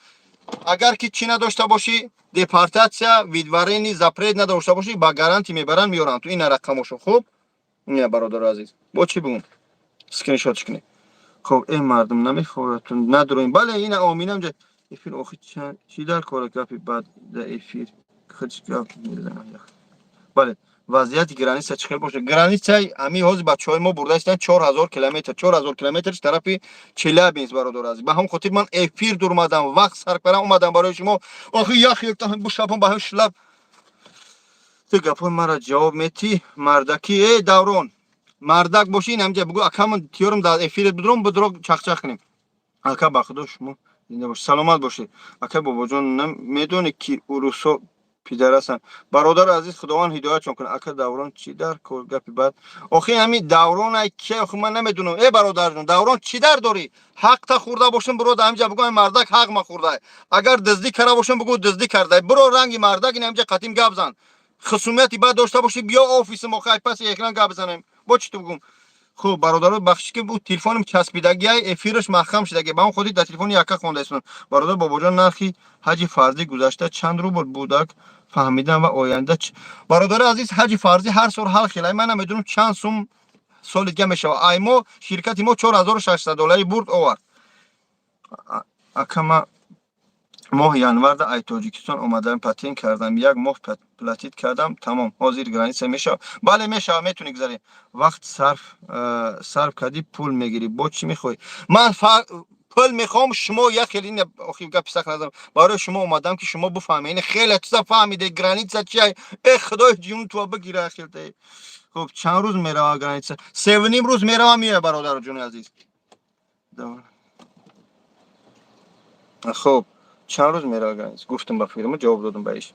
агар ки чӣ надошта бошӣ, депортатсия, видварени, запрет надошта бошӣ, ба гаранти мебаранд меоранд. Ту ина рақамошо. Хуб? Не, бародари азиз. Бо чӣ бигум? Скриншотш кунед. Хуб, мардум намехоҳад надуроем. Бале, ина оминам ҷа эфир охир чӣ дар кора гапи бад да эфир хич гап мезанам. Бале, вазъияти граница чӣ хел бошад? Границаи ҳамин ҳозир бачаҳои мо бурда истанд 4000 километр. 4000 километрш тарафи Челябинск бародари азиз. Ба ҳамин хотир ман эфир дур омадам, вақт сарф кардам омадам барои шумо. Охир як бу шабон ба ҳамин шлаб ту гапҳои маро ҷавоб метӣ. Мардаки Даврон. Мардак бошӣ ин ҳамҷа бигӯ акамон тиёрам дар эфир будро чахчах кунем. Ака ба худо шумо зинда бошед. Саломат бошед. Ака бобоҷон намедонӣ ки урусо пидарасанд. Бародари азиз, худованд ҳидоятшон кунад. Ака Даврон чӣ дар кор гапи бад? Охир ҳамин Давронай ки охир ман намедонам. Бародарҷон, Даврон чӣ дар дорӣ? Ҳақта хӯрда бошам биро дар ҳамҷа бигӯ мардак ҳақ ма хӯрдай. Агар дыздӣ карда бошам бигӯ дыздӣ кардай. Биро ранги мардак ин ҳамҷа қатим гап зан. Хусумияти бад дошта бошӣ, биё офиси мо хай пас экран гап бизанем. Бо чӣ ту бигум? Хуб, бародаро бахшиш ки бу телефоним часпидагиай эфираш маҳкам шудаги. Ба он хотир дар телефони яка хонда истам. Бародар бобоҷон, нархи ҳаҷи фарзӣ гузашта чанд рубл будак фаҳмидан ва оянда бародари азиз, ҳаҷи фарзӣ ҳар сол ҳар хел. Ман намедонам чанд сум соли дига мешава. Ай мо ширкати мо 4600 бурд овард. Акама моҳи январда ай Тоҷикистон омадам, патент кардам, як моҳ платит кардам, тамом. Ҳозир граница мешавад. Бале, мешавад, метонӣ гузарӣ. Вақт сарф кардӣ, пул мегирӣ. Бо чӣ мехоҳӣ? Ман пул мехоҳам, шумо як хел ин охир гапи сахт назарам. Барои шумо омадам ки шумо буфаҳмед. Хеле чиза фаҳмиде, граница чиай? Худои ҷунун ту бигира хелтай. Хуб, чанд рӯз мерава граница? 3.5 рӯз мерава меояд бародари ҷони азиз. Хуб, чанд рӯз мерава граница? Гуфтам ба фирма, ҷавоб додам ба иш.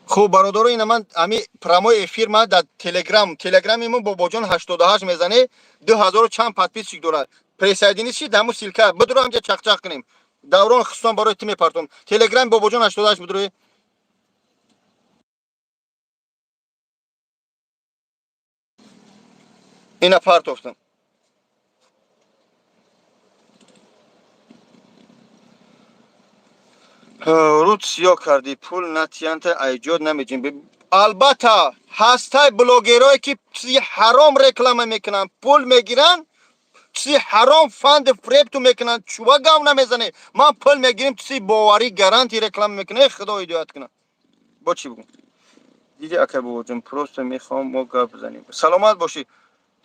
Хуб, бародаро, ина ман ами промои эфир ман дар телеграми мо бобоҷон 88 мезане 2000 чанд подписчик дорад. Присоединись ши даму силка. Бидро ҳамҷа чахчах кунем. Даврон хусусан барои ту мепартом. Телеграм бобоҷон 88 бидро. Ина партофтам. руд сиё кардӣ, пул натиянта айҷод намеҷем. Албатта ҳастай блогерое ки чизи ҳаром реклама мекунанд, пул мегиранд, чизи ҳаром фанд фребту мекунанд. чува гав намезане. Ман пул мегирем, чизи боварӣ гаранти реклама мекунад. Худо ҳидоят кунад. Бо чӣ бигум? диди акай бобоҷон, просто мехоҳам мо гап занем. Саломат бошӣ.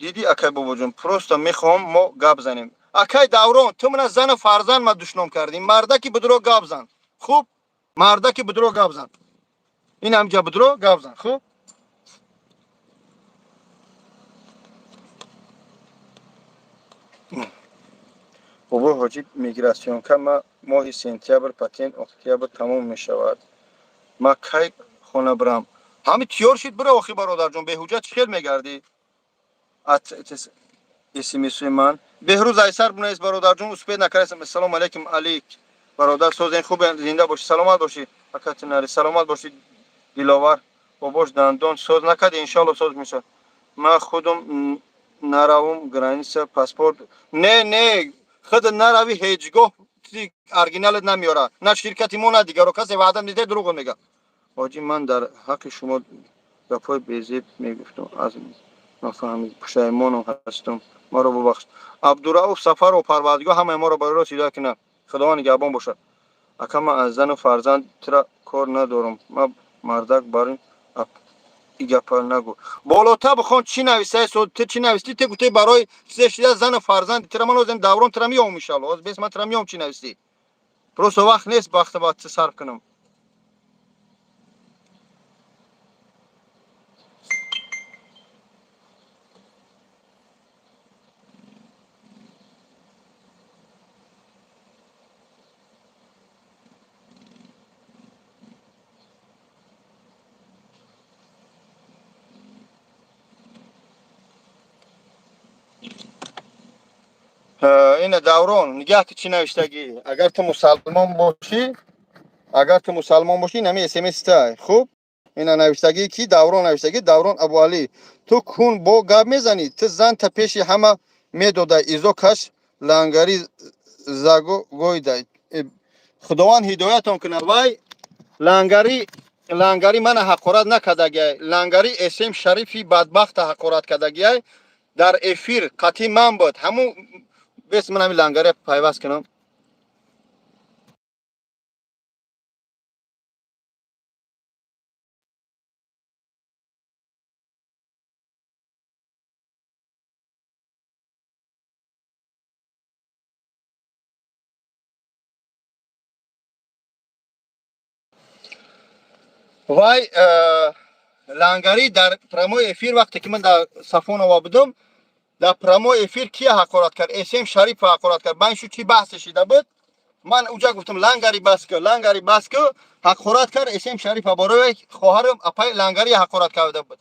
диди акай бобоҷон, просто мехоҳам мо гап занем. Акай Даврон, ту мана зану фарзанд ма душном кардӣ. Мардаки бидро гап зан. Хуб, мардаки бидро гап зан. ин ҳамҷа бидро гап зан. Хуб, бобо ҳоҷи миграсионка ма моҳи сентябр патент, октябр тамом мешавад. ма кай хона бирам? ҳамин тиёр шид биро охир бародарҷон, беҳуҷҷат чӣ хел мегардӣ? смсои ман беҳрӯз айсар бунавис бародарҷон, успеҳ накардам. ассалому алайкум алик бародар, созен хуб, зинда бошӣ, саломат бошӣ. акатинари саломат бошӣ. диловар бобош дандон соз накарди, иншалло соз мешавад. ман худам наравум граница паспорт. Не худ нарави ҳеҷ гоҳ, чизи оригиналет намеёрад. на ширкати мо, на дигаро. касе ваъда медиҳад, дурӯғ мегӯяд. ҳоҷӣ, ман дар ҳаққи шумо гапҳои безеб мегуфтам. аз нафаҳмид пушаймонам ҳастам. маро бубахш. абдурауф Сафаров, парвардигор ҳамаи моро ба рост ҳидоят кунад. худованд нигаҳбон бошад. ака, ман аз зану фарзандтира кор надорам. ман мардак барин гапа нагӯ. болотар бихон чӣ нависай? Ти чӣ нависти? Ти гуфтӣ барои чизе шида зану фарзанди тира. ман озем Даврон тира миёвам иншалло. оз бес ман тира миёвам чӣ нависти. просто вақт нест вақта ба сарф кунам. این دوران نگاه که چی نوشتگی اگر تو مسلمان باشی نمی اسمس تای خوب اینا نوشتگی کی دوران نوشتگی دوران ابو علی تو کون با گپ میزنی تو زن تا پیش همه میدوده ایزو کش لنگری زاگو گویده خداوند هدایتون کنه وای لنگری من حقارت نکردگی لنگری اسم شریفی بدبخت حقارت کردگی در افیر قطعی من بود همون بس من همین لنگری پیوست کنم وای لنگری در پرامو افیر وقتی که من در صفون آوا بودم در پرامو افیر کی حقارت کرد اسم شریف حقارت کرد من شو چی بحث شده بود من اونجا گفتم لنگری بس که حقارت کرد اسم شریف برای خواهرم اپای لنگری حقارت کرده بود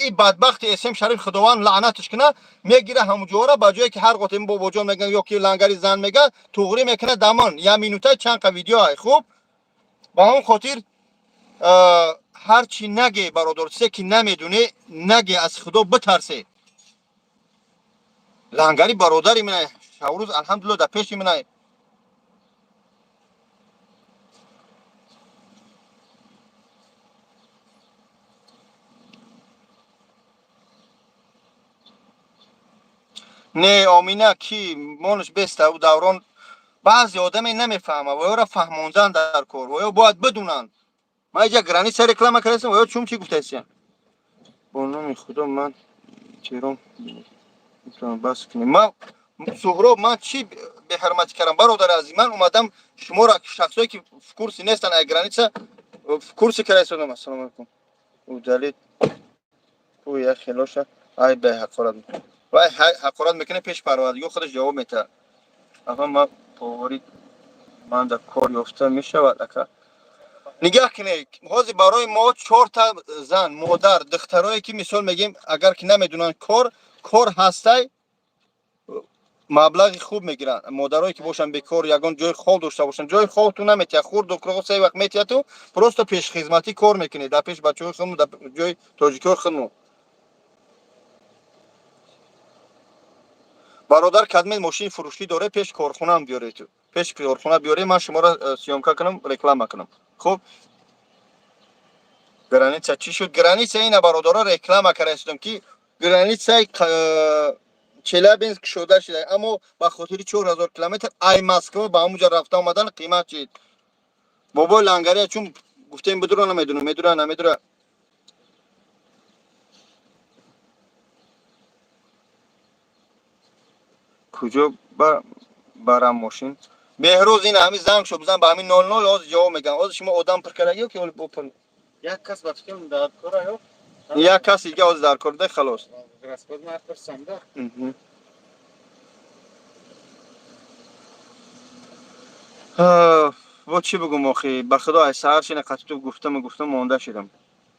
ای بدبخت اسم شریف خداوند لعنتش کنه میگیره همونجوره با جایی که هر قطعه با وجود میگن یا که لنگری زن میگه توغری میکنه دمان یا مینوته چند تا ویدیو های خوب با همون خاطر هر چی نگه برادر سه که نمیدونه نگه از خدا بترسه لنگری برادری منه شوروز الحمدلله در پیش منه نه آمینه کی مونش بسته او دوران بعضی آدمی نمیفهمه و یا را فهموندن در کار و یا باید بدونن من اینجا گرانی سر رکلام کردم و یا چوم چی گفته هستیم با نام خدا من چیرم میتونم بس کنیم من سهراب من چی به حرمتی کردم برادر عزیز من اومدم شما را شخصایی که کورسی نیستن اگرانیسه کورسی کرده سودم السلام علیکم او دلیل او یا خلاشه ای به حقارت میکنه و حقارت میکنه پیش پروردگار خودش جواب میده اما ما پاوری من در کار یافته میشود اکا نگاه کنید حاضر برای ما 4 تا زن مادر دخترایی که مثال میگیم اگر که نمیدونن کار هسته مبلغ خوب میگیرن مادرایی که باشن بیکار یگان جای خواب داشته باشن جای خواب تو نمیتیا خورد و کراغ سه وقت میتیا تو پروستا پیش خدمتی کار میکنی در پیش بچه‌های خودمون در جای تاجیکای خودمون برادر کدمت ماشین فروشی داره پیش کارخونه هم بیاره تو پیش کارخونه بیاره من شما را سیامکا کنم رکلام کنم خب گرانیت چی شد گرانیت اینا برادرها رکلام کردم که گرانیت چلابینسک شده شده اما با خاطر 4000 کیلومتر ای مسکو با اونجا رفته اومدن قیمت چید بابا لنگری چون گفتیم بدرو نمیدونه کجا برام ماشین بهروز این همین زنگ شد بزن به همین 00 از جواب میگم از شما آدم پر کردی که اوپن یک کس بچه‌م در کاره یک کس دیگه از در کرده خلاص رسپاد ما پرسنده و چی بگم آخی به خدا سهر شینه تو گفتم مانده شدم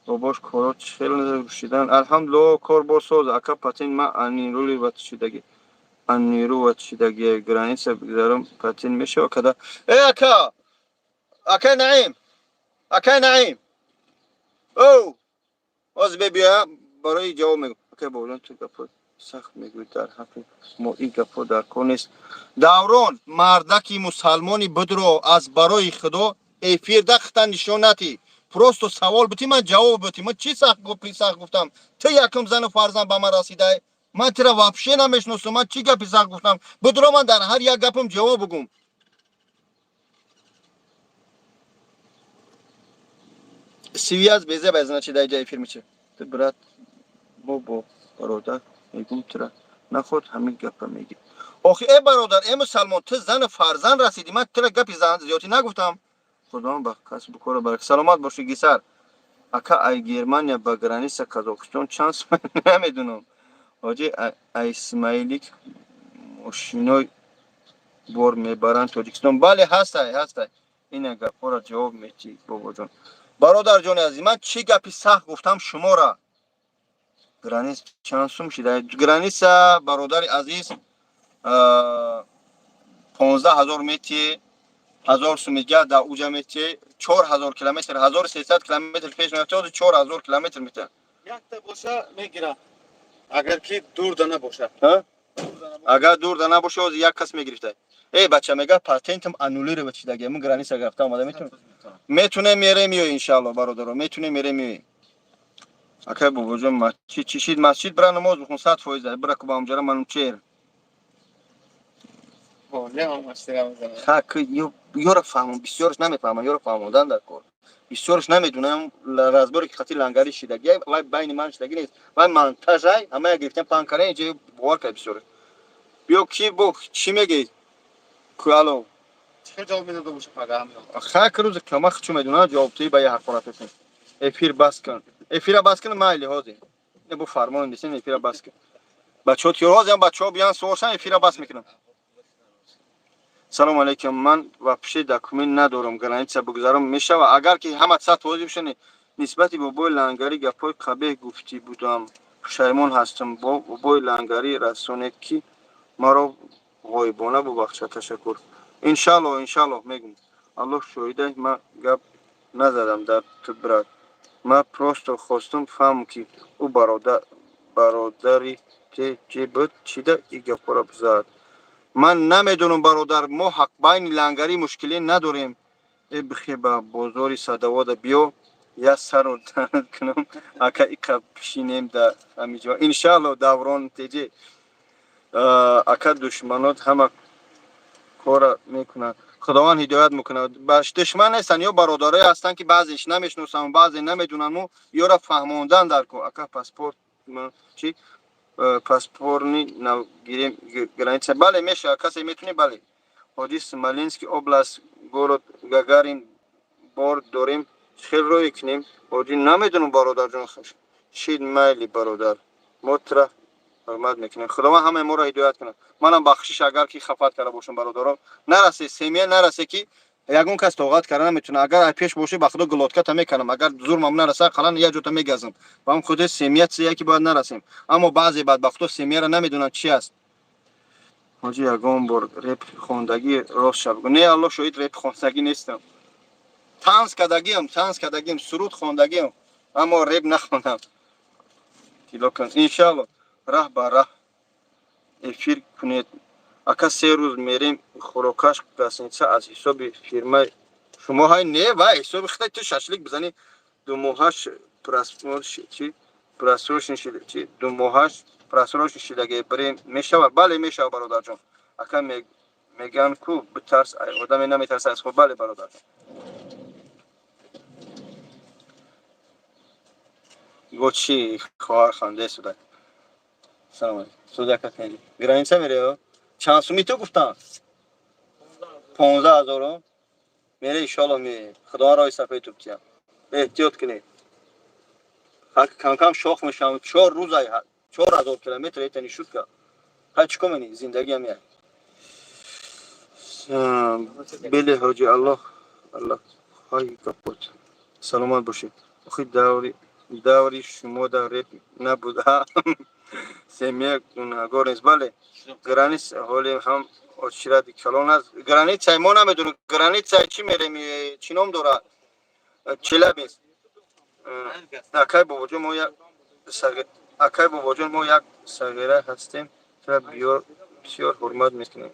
باباش کارا چهل نشیدن الحمدلله کار با ساز اکا پاتین ما انیرولی وقت شدگی انیرو وقت شدگی گرانیت بگذارم پاتین میشه و کدا ای اکا نعیم او از بیا برای جواب میگم که بولن تو گپ سخت میگوی در حق ما این گپ در کار نیست دوران مردکی مسلمانی بدرو از برای خدا افیر دختن نشونتی پروستو سوال بودی من جواب بودی من چی سخت گفتم تو یکم زن و فرزند به من رسیده من ترا واپشه نمیشناسم من چی گپی سخت گفتم بدرو من در هر یک گپم جواب بگم سوی از بیزه بزنه چی در جای فیلم چه برات بابا برادر میگم ترا نخود همین گپ میگی آخه ای برادر ای مسلمان تو زن فرزند رسیدی من ترا گپی زن زیادی نگفتم خدا با کس بکره برک سلامت باشی گیسر اکا ای گرمانیا با گرانیس کازاخستان چانس نمیدونم آجی اسماعیلیک ماشینای بار میبرن تاجیکستان بله هست این گپا را جواب میدی بابا جان برادر جان عزیز من چی گپی سخت گفتم شما را گرانیس چانسوم شده گرانیس برادر عزیز 15000 метри 1000 су мега да уҷа метри 4000 километр 1300 километр пеш меофтад 4000 километр мета якта боша мегира агар ки дурда набоша агар дурда набоша ҳозир як кас мегирифта бача мега патентам аннулировать шудагия мун граница гафта омада метуне мере миёй иншалло бародаро метуне мере миёй акай бобоҷон чишид масҷид бира намоз бихун 100% бира ку ба амҷара манум чер ёра фаҳмон бисёраш намефаҳман ёра фаҳмондан дар кор бисёраш намедунам разборе ки хати лангари шидаги вай байни ман шидаги нест вай монтажай ҳамая гирифтан панкара инҷа бовар кай бисёраш биё ки бо чӣ мегӯед куало хак рӯзе камак чӯ медуна ҷавобтии ба я ҳақоратасен эфир бас кун эфира бас кун майли ҳозир бо фармон десен эфира бас кун бачаҳо ки ҳозирам бачаҳо биян суворшан эфира бас мекунам салому алейкум ман вапше документ надорам граница бигзарам мешава агар ки ҳама 100% бишане нисбати бобои лангари гапҳои қабеҳ гуфтӣ будам пушаймон ҳастам бобои лангари расонед ки маро ғоибона бубахша ташаккур иншалло мегум аллоҳ шоҳидай ман гап назадам дар ту брат ман просто хостам фаҳмам ки ӯ бародари те буд чида и гапҳоро зад ман намедонам бародар мо ҳақ байни лангари мушкиле надорем бихе ба бозори садовода биё я сару дард кунам ака иқа пишинем дар ҳамиҷо иншалло даврон теҷе ака душманот ҳама кора мекунад худованд ҳидоят мекунад баш душман нестан ё бародарое ҳастанд ки баъзеаш намешносам баъзе намедонаму ёра фаҳмондан дар ко ака паспорт чи паспортни навгирем граница бале мешава касе метуне бале ҳоҷи смоленский област город гагарин бор дорем хел роҳе кунем ҳоҷи намедонам бародарҷон шид майли бародар мотра ҳурмат мекунем худованд ҳамаи моро ҳидоят кунад манам бахшиш агар ки хафат карда бошам бародаро нарасе семья нарасе ки ягон кас тоқат карда наметавона агар ай пеш боши ба худо гулотката мекунам агар зурмам нараса қалан як ҷота мегазам ва ҳам худи семья чия ки бояд нарасем аммо баъзе бадбахто семьяро намедонанд чи аст ҳоҷи ягон бор реп хондагӣ рост шав не аллоҳ шоҳид реп хондагӣ нестам танз кардагиам суруд хондагиам аммо реп нахондам иншалло раҳ ба раҳ эфир кунед ака 3 рӯз мерем хӯрокаш гостиница аз ҳисоби фирмаи шумо ҳай не ва ҳисоби хитай ту шашлик бизани думоҳаш думоҳаш просрочен шидаги бирем мешава бале мешава бародарҷон ака меган ку битарс одаме наметарса аз худ бале бародарҷон го чи хоҳар ханде суда салом суда катнели граница мереё чанд суми ту гуфтам 15000 мере иншалло ме худованд роҳи сафеди ту битиям эҳтиёт кунед кам шох мешавам 4 рӯзай 4000 километр этани шутка ҳай чӣ кор мени зиндагиам я беле ҳоҷи аллоҳ ҳай капот саломат бошед охи даври шумо дар реп набуд семья гунаҳгор нест бале граница ҳоле ҳам очиради калон аст границаи мо намедонем границаи чӣ мерем чӣ ном дорад челябинск акай бобоҷон мо як сағира ҳастем тра бисёр ҳурмат мекунам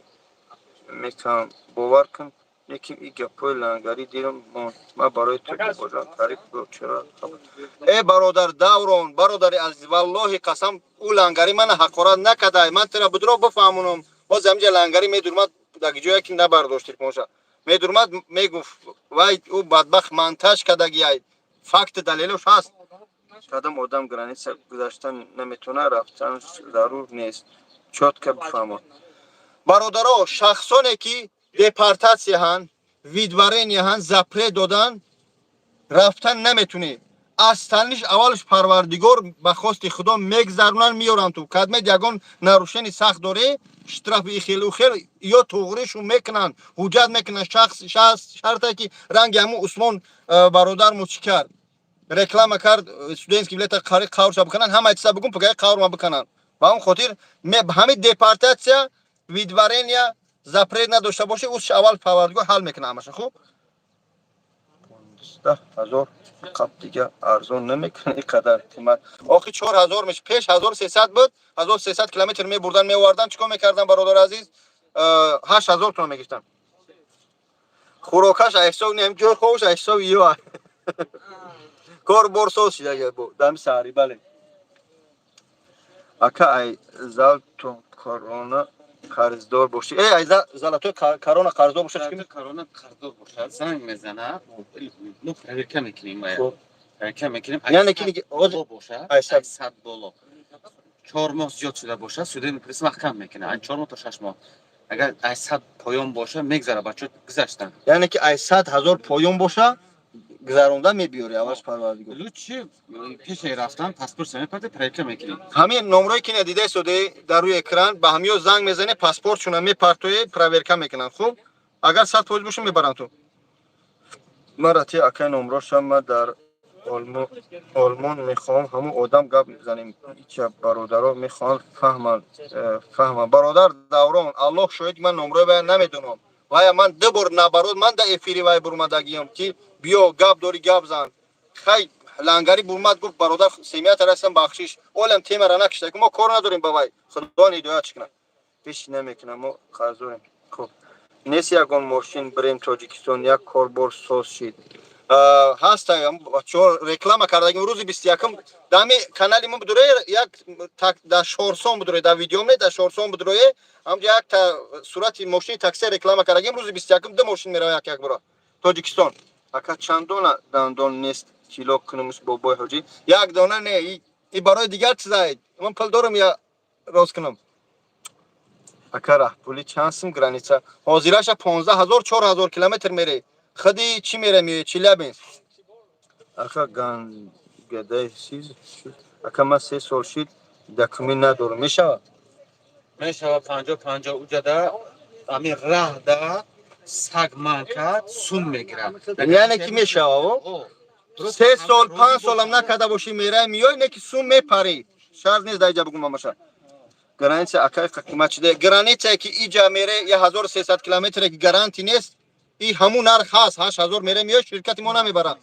бовар кун лекин и гапҳои лангари дилам монд ман барои ту бобоҷон тариф чора бародар даврон бародари азиз валлоҳи қасам ӯ лангари мана ҳақорат накардай ман тира будро бифаҳмонам ҳозир ҳамҷа лангари медурмад даги ҷое ки набардоштир моша медурмад мегуфт вай ӯ бадбахт монтаж кардагиай факти далелош ҳаст кадом одам граница гузаштан наметавона рафтан зарур нест чотка бифаҳмон бародаро шахсоне ки депортатсияҳанд видваренияҳанд запрет додан рафтан наметунӣ аз таниш аввалш парвардигор ба хости худо мегзаронанд миёранд ту кадмед ягон нарушени сахт доре штрафи ихелу хел ё тоғришу мекунанд ҳуҷҷат мекунанд шарте ки ранги ҳамун усмон бародармо чӣ кард реклама кард студентский билета қаврша бикунанд ҳама чиза бигӯн пагаи қаврма бикунанд ба он хотир ҳамин депортатсия видварения запрет надошта боше уз аввал парвардигор ҳал мекунад ҳамаша. Хуб 15000 қаб дига арзон намекунад иқадар қимат. Охи 4000 меш пеш 1300 буд. 1300 километр мебурдан меовардан чикор мекардан бародар азиз 8000 туман мегиштан. Хурокаш айсов немҷо хош айсов ё. Кор борсоз шида бо дам сари бале. Ака ай зал то корона қарздор боши. Ай залато корона қарздор боши. Корона қарздор бошад. Занг мезана. Ну проверка мекунем ма. Проверка мекунем. Яъне ки бошад. $800. 4 моҳ зиёд шуда бошад, суди мепресим кам мекунад. Ай 4 моҳ то 6 моҳ. Агар 800 поён боша мегзара бачо гузаштан. Яъне ки 800000 поён боша гузаронда мебиёри аввалш парвардигор. Лучше пеше рафтан паспорт мепарде проверка мекунем. Ҳамин номрое ки надида соде дар рӯи экран ба ҳамиё занг мезане паспортшуна мепартои проверка мекунанд. Хуб агар 100% боша мебаранд ту. Марати акай номрошама дар олмон мехоҳам ҳамон одам гап мезанем. Ича бародаро мехоҳанд фаҳманд. Бародар Даврон, Аллоҳ шоҳид ман номрои вай намедонам. Вая ман ду бор набарод ман да эфири вай бурмадагиям ки биё гап дори гап зан. Хай лангари бурмад гуфт бародар семият расам бахшиш. Олам темара накишта ки мо кор надорем ба вай. Худо ҳидоят чикна. Пеш намекунам мо қарзорем. Хуб. Нес ягон мошин брем Тоҷикистон як корбор соз шид. Ҳаста бачаҳо реклама кардагим рӯзи 21 дами канали мо будурое як дар Шорсон будурое дар видео ме дар Шорсон будурое ҳамҷа як сурати мошини такси реклама кардагим рӯзи 21 ду мошин мерава як бора Тоҷикистон. Ака чандона дандон нест кило кунумш бобои ҳоҷӣ. Як дона не и барои дигар чизай. Ман пул дорам я роз кунам. Ака раҳпули чанд сум граница? Ҳозираша 15000 4000 километр мере. Хади чӣ мерамиёи Челябинск? Ака гангадай сиз. Ака ман 3 сол шид документ надорам. Мешава? Мешава 50 уҷада ами раҳда сагман кард сум мегирад. Яъне ки мешава? 3 сол 5 солам накарда бошӣ мерай миёй не ки сум мепари. Шарт нест даҷа бугум мамаша. Граница акай қимат шида. Граница ки иҷа мере 1300 километре ки гаранти нест. И ҳамун нарх ҳаст 8000 мере миёй ширкати мо намебарад.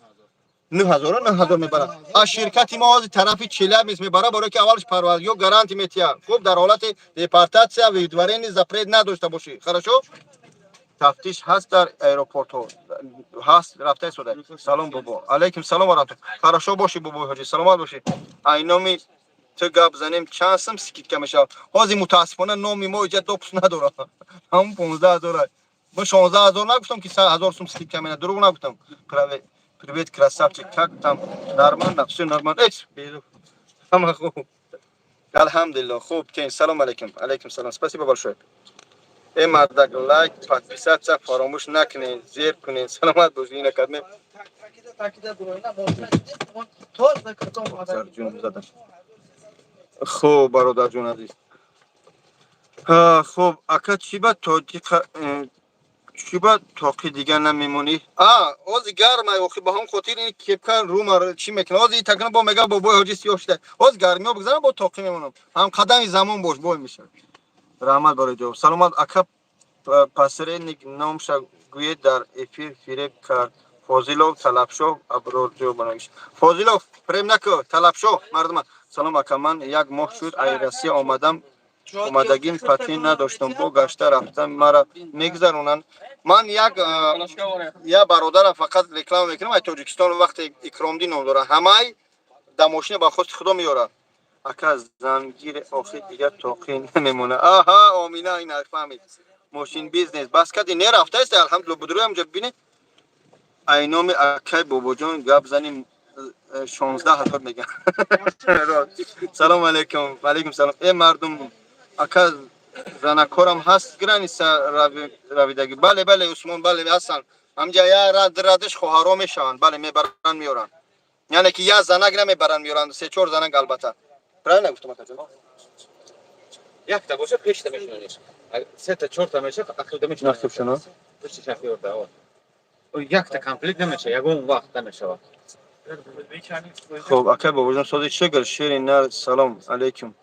9000 мебарад. А ширкати мо ҳозир тарафи Челябинск мебарад барои ки аввалш парвардигор гаранти метиҳад. Хуб дар ҳолати депортатсия видварени запрет надошта бошӣ. Хорошо? Тафтиш ҳаст дар аэропортҳо. Ҳаст рафта сода. Салом бобо. Алейкум салом ва раҳматуллоҳ. Хорошо бошӣ бобои ҳоҷӣ. Саломат бошӣ. Ай номи ту гап занем чанд сум скидка мешавад. Ҳозир мутаассифона номи мо иҷа допус надорад. Ҳамон 15000 мо 16000 нагуфтам ки 1000 сум скидка мена. Дурӯғ нагуфтам. Привет, красавчик. Как там? Нормально? Всё нормально. Ҳама хуб. Алхамдулиллах. Хуб, кен. Салом алейкум. Алейкум салом. Спасибо большое. Мардак лайк, подписаться фаромӯш накунед, зер кунед. Саломат бошед. Ина кадме. Такида дуроина мо. Тоза катом адам. Хуб, бародарҷон азиз. Хуб, ака чӣ ба тоҷиқа чӣ ба тоқи дига намемонӣ? Ҳозир гармай охи ба ҳамон хотир ин кепка румар чӣ мекунад? Ҳозир такна бо мега бобои ҳоҷӣ сиёҳ шуда. Ҳозир гармиҳо бигзарам бо тоқи мемонам. Ҳам қадами замон бош бой мешавад. Раҳмат барои ҷавоб. Саломат ака посредник номша гӯед дар эфир фиреб кард. Фозилов Талабшоҳ Аброрҷо банавиш. Фозилов фиреб нако Талабшоҳ мардума. Салом ака ман як моҳ шуд ай Россия омадагим патент надоштам. Бо гашта рафтам мара мегзаронанд. Ман як бародарам фақат реклама мекунам ай Тоҷикистон вақте Икромдӣ ном дорад. Ҳамаи да мошина ба хости худо меёрад. Ака зангир охир дига тоқи намемона. Аҳа Омина ин фаҳмид. Мошин бизнес бас кади нерафтааст алҳамдулилла будурӯям ҷа бибинед. Ай номи акай бобоҷон гап заним 16000 меган. Салом алейкум. Алейкум салом. Мардум ака занакорам ҳаст граница равидаги. Бале Усмон бале ҳастанд. Ҳамҷа я радиш хоҳаро мешаванд. Бале мебаранд меёранд. Яъне ки я занак намебаранд меёранд. 3-4 занак албатта. Правильно гуфтам ака? Якта боша пешта мешавад. 3-4 меша ахирда мешавад. Нахиб шуно. Пешта шафиёрда. Якта комплект намешавад. Ягон вақт намешавад. Хуб, ака бобоҷон сози чӣ гӯшт? Шери нар салом алейкум.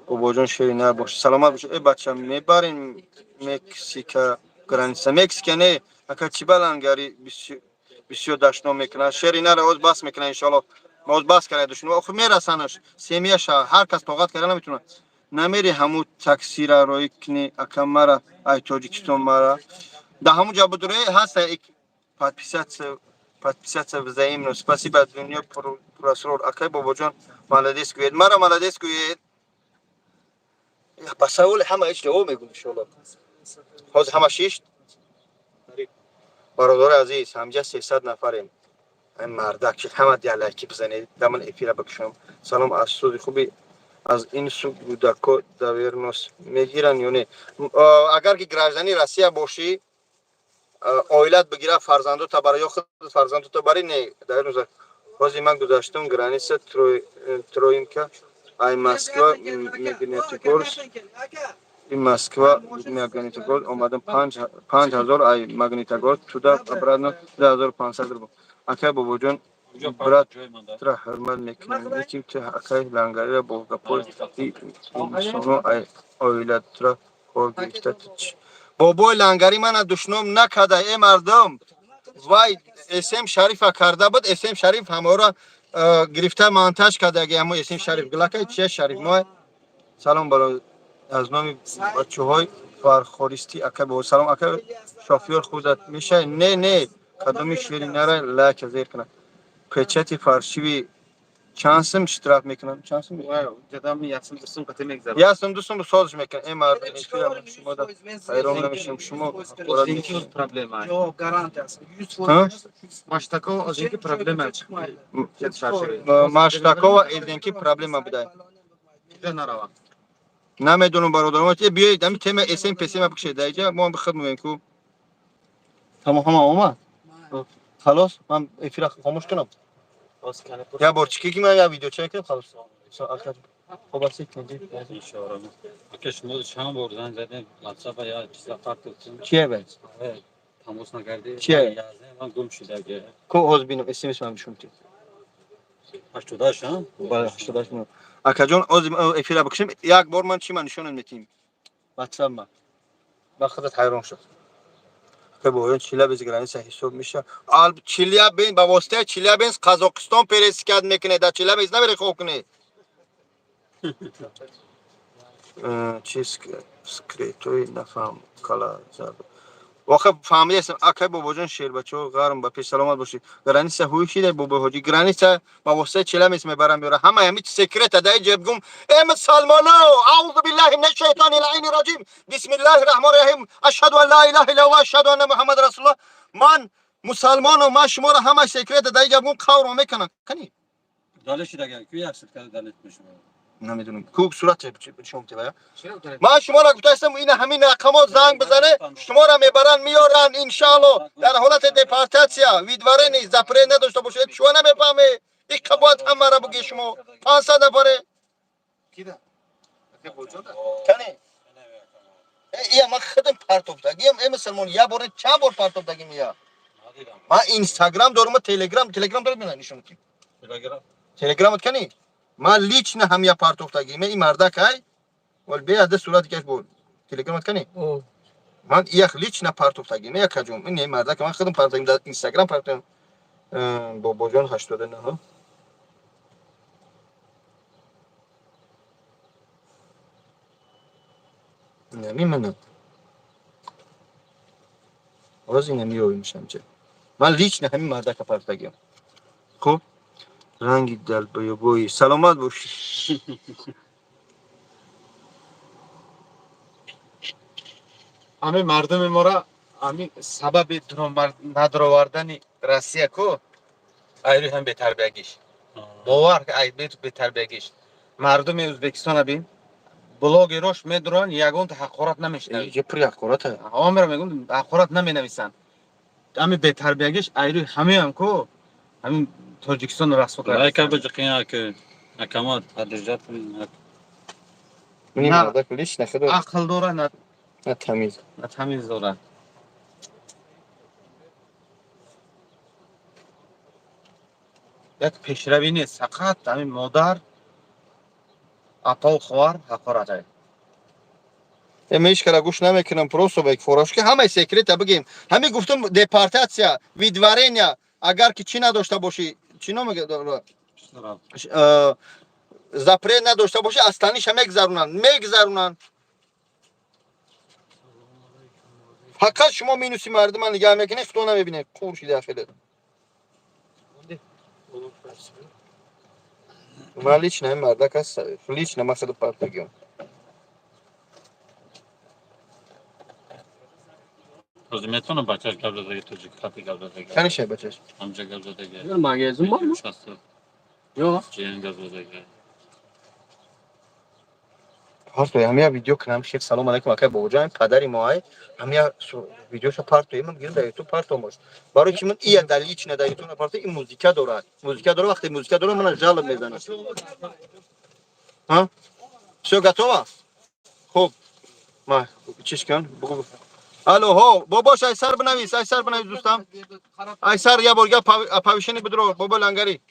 باباجان شیرینه باش. سلامت باش. ای بچه میبرین مکسیکا گرانیسا. مکسیکا نه. اگه چی بلنگاری بسیار دشنام میکنه. شیرینه را از باس میکنه انشالله. ما از باس کرده دشنو. آخه میرسانش. سیمیش هر کس طاقت کرده نمیتونه. نمیری همو تاکسی را روی کنی اکمرا ای تاجیکستان مرا. Да همون جا بدوره هست подписаться взаимно. Спасибо за нее просрор. Акай бабаджан молодец говорит. Мара молодец говорит. Пасаул хама اشتباه میگم ان شاء الله. حاضر همه شش برادر عزیز همجا 300 نفریم. این مردک که همه دیالکتی بزنید. دامن افیرا بکشم. سلام از سود خوبی از این سو بودکو داورنوس میگیرن یا نه. اگر که گراجدانی روسیه باشی اویلت بگیره فرزندو تا برای خود فرزندو تا برای نه در روز بازی من گذاشتم گرانیسه تروینکا ای مسکو مگنیتیکورس این مسکو مگنیتیکورس اومدم 5000 ای مگنیتیکورس تودا обратно 2500 رو اکای بابا جان برات ترا هرمال میکنم یکی که اکای لنگاری با گپوی سونو ای اویلت ترا کورگیشت بابای لنگری من دشنام نکده ای مردم وای اسم شریف کرده بود اسم شریف همه را گرفته مانتاژ کرده اگه همو اسم شریف گلکه چیه شریف ما سلام برای از نام بچه های فرخوریستی اکه با سلام اکه شافیور خودت میشه نه کدومی شیری نره لایک زیر کنه پچتی فرشیوی چانسم اشتراک میکنم چانسم جدام یاسم دوستم قطعی میگذره یاسم دوستم سازش میکنم ای مرد افیرم شما دا ایران نمیشم شما خورد اینکه پرابلم است Yok garanti است. 100% ها ماشتاکو از اینکه پرابلم است ماشتاکова ازدенکی проблема буде. نروا نمیدونم برادرم چه بیایید همین تم اسم پسی ما بکشه دایجا ما بخدم میگم کو تمام اومد خلاص من افیر خاموش کنم یا برچکی کی من یا ویدیو چک کنم خلاص آخر خب بس کنید اشاره کش نور چند بردن زدن واتساپ یا چیزا فرق کنیم چیه بس تماس نکردی چیه؟ یازده من گم شده اگه کو اوز بینم اسمش من میشم تی 80 شام بالا 80 من اکا جون اوز افیر بکشیم یک بار من چی من نشون میتیم واتساپ ما با خودت حیران شد که باید چیلیابینز گرانیسا حساب میشه. چیلیابینز با واسطه چیلیابینز قزاقستان پیروزی میکنه. در چیلیابینز نمیره خوب کنه. چیز سکریتوی نفهم کلا زد. واقعا فهمیدی هستم اکای بابا جان شیر بچه‌ها غرم با پیش سلامت باشی. گرانیسا هویشی ده بابا حاجی گرانیسا با واسطه چیلیابینز میبرم میاره. همه همیت سکرت دای جیب گم. ای مسلمانو اعوذ بالله من الشیطان اللعین الرجیم. بسم الله الرحمن الرحیم. اشهد ان لا اله الا الله و اشهد ان محمد رسول الله. من مسلمان و ما شما را همه سکرت دای جیب گم قور میکنن. کنی دالش دیگه کی اکسپت کرده دالت میشه نمیدونم کوک صورت شما تبا ما شما را گفتم این همین رقم‌ها زنگ بزنه شما را میبرن میارن ان شاء الله در حالت دپارتاسیا ویدوارنی زپره نداشته باشید شما نمیفهمه این کبات همه را بگی شما 500 نفره کنی یا ما خدم پارتوب دگیم ای مسلمان یا بار چند بار پارتوب دگیم یا ما اینستاگرام دارم تلگرام دارم نشون میدم تلگرام کنی ما لیچ نه هم یا پارتوب دگیم این مردک های ول بیا ده صورت کش بود تلگرامت کنی من یک لیچ نه پارتوب دگیم یک کجوم این مردک من خودم پارتوب در اینستاگرام پارتوب با جان 89 ها نمیمنم باز این نمیویم میشم چه من لیچ نه همین مردک پارتوب دگیم خب رنگ دل بوی سلامت باشی همه مردم ما را همین سبب ندروردن روسیه کو ایرو هم بهتر بگیش باور که ای بهتر بگیش مردم ازبکستان بین بلوگ روش میدرون یگون تا حقارت نمیشنوی یه پری حقارت ها عامر میگم حقارت نمینویسن همین بهتر بگیش ایرو همه هم کو همین تاجیکستان رسو لایک کرد بجقینا که اکمات ادرجات این نه مردک لیچ نخدا عقل داره نه نه تمیز تمیز داره یک پیشروی نیست فقط همین مادر апа ховар ҳақорат ай Мешкара гуш намекунам просто бек форош ки ҳамаи секрета бигем. Ҳами гуфтам депортация, видворения, агар ки чӣ надошта бошӣ, чӣ номега запрет надошта бошӣ, аз таниша мегзаронанд. Фақат шумо минуси мардума нигоҳ мекунед, худо намебинед. Қуршида фелед. Ман лично ин мардак аст, лично масъули партиягиам. Rozi metonu bachar gavladagi tujik xati gavladagi. Конечно, бачаш. Amca gavladagi. Magazin bormi? Yo'q. Jiyan gavladagi. Ҳафто ҳамия видео кунам, шеф салом алейкум акай бобоҷон, падари моай, ҳамия видеоша партоем, гирим дар ютуб партомош. Барои чи ман ия дали лично дар ютуб парто ин музика дорад. Музика дорад, вақте музика дорад, мана жалоб мезанад. Ҳа? Всё готово? Хуб. Ма чиш кун? Бугу. Алло, ҳо, бобош Айсар бинавис дӯстам. Айсар я борга повишение бидро, бобо лангари.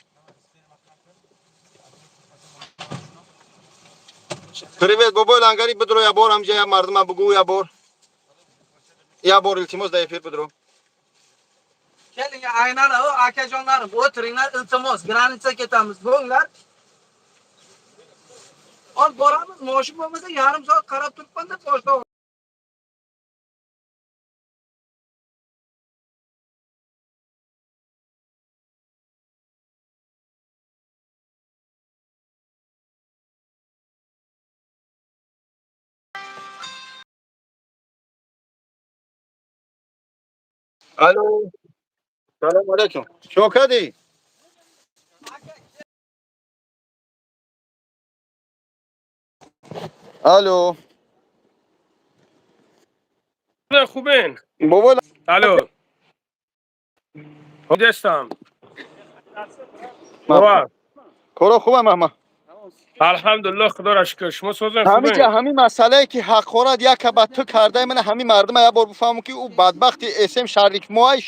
Привет, бобой лангари бидро я бор ҳамҷа я мардума бугу я бор. Я бор илтимос дар эфир бидро. Keling aynan o akajonlarim o'tiringlar, iltimos granitsa ketamiz. Bo'nglar. Ol boramiz, moshib bo'lmasa yarim soat qarab turibman-da boshda. Алло. Салом алейкум. Чё кади? Алло. خوبین بابا الو هستم بابا کارا خوبه ماما. الحمدلله خدا را شکر شما سوزن همین خوبین همین مسئله که حقارت یک به تو کرده من همین مردم یا بار بفهمم که او بدبختی اسم شریف مای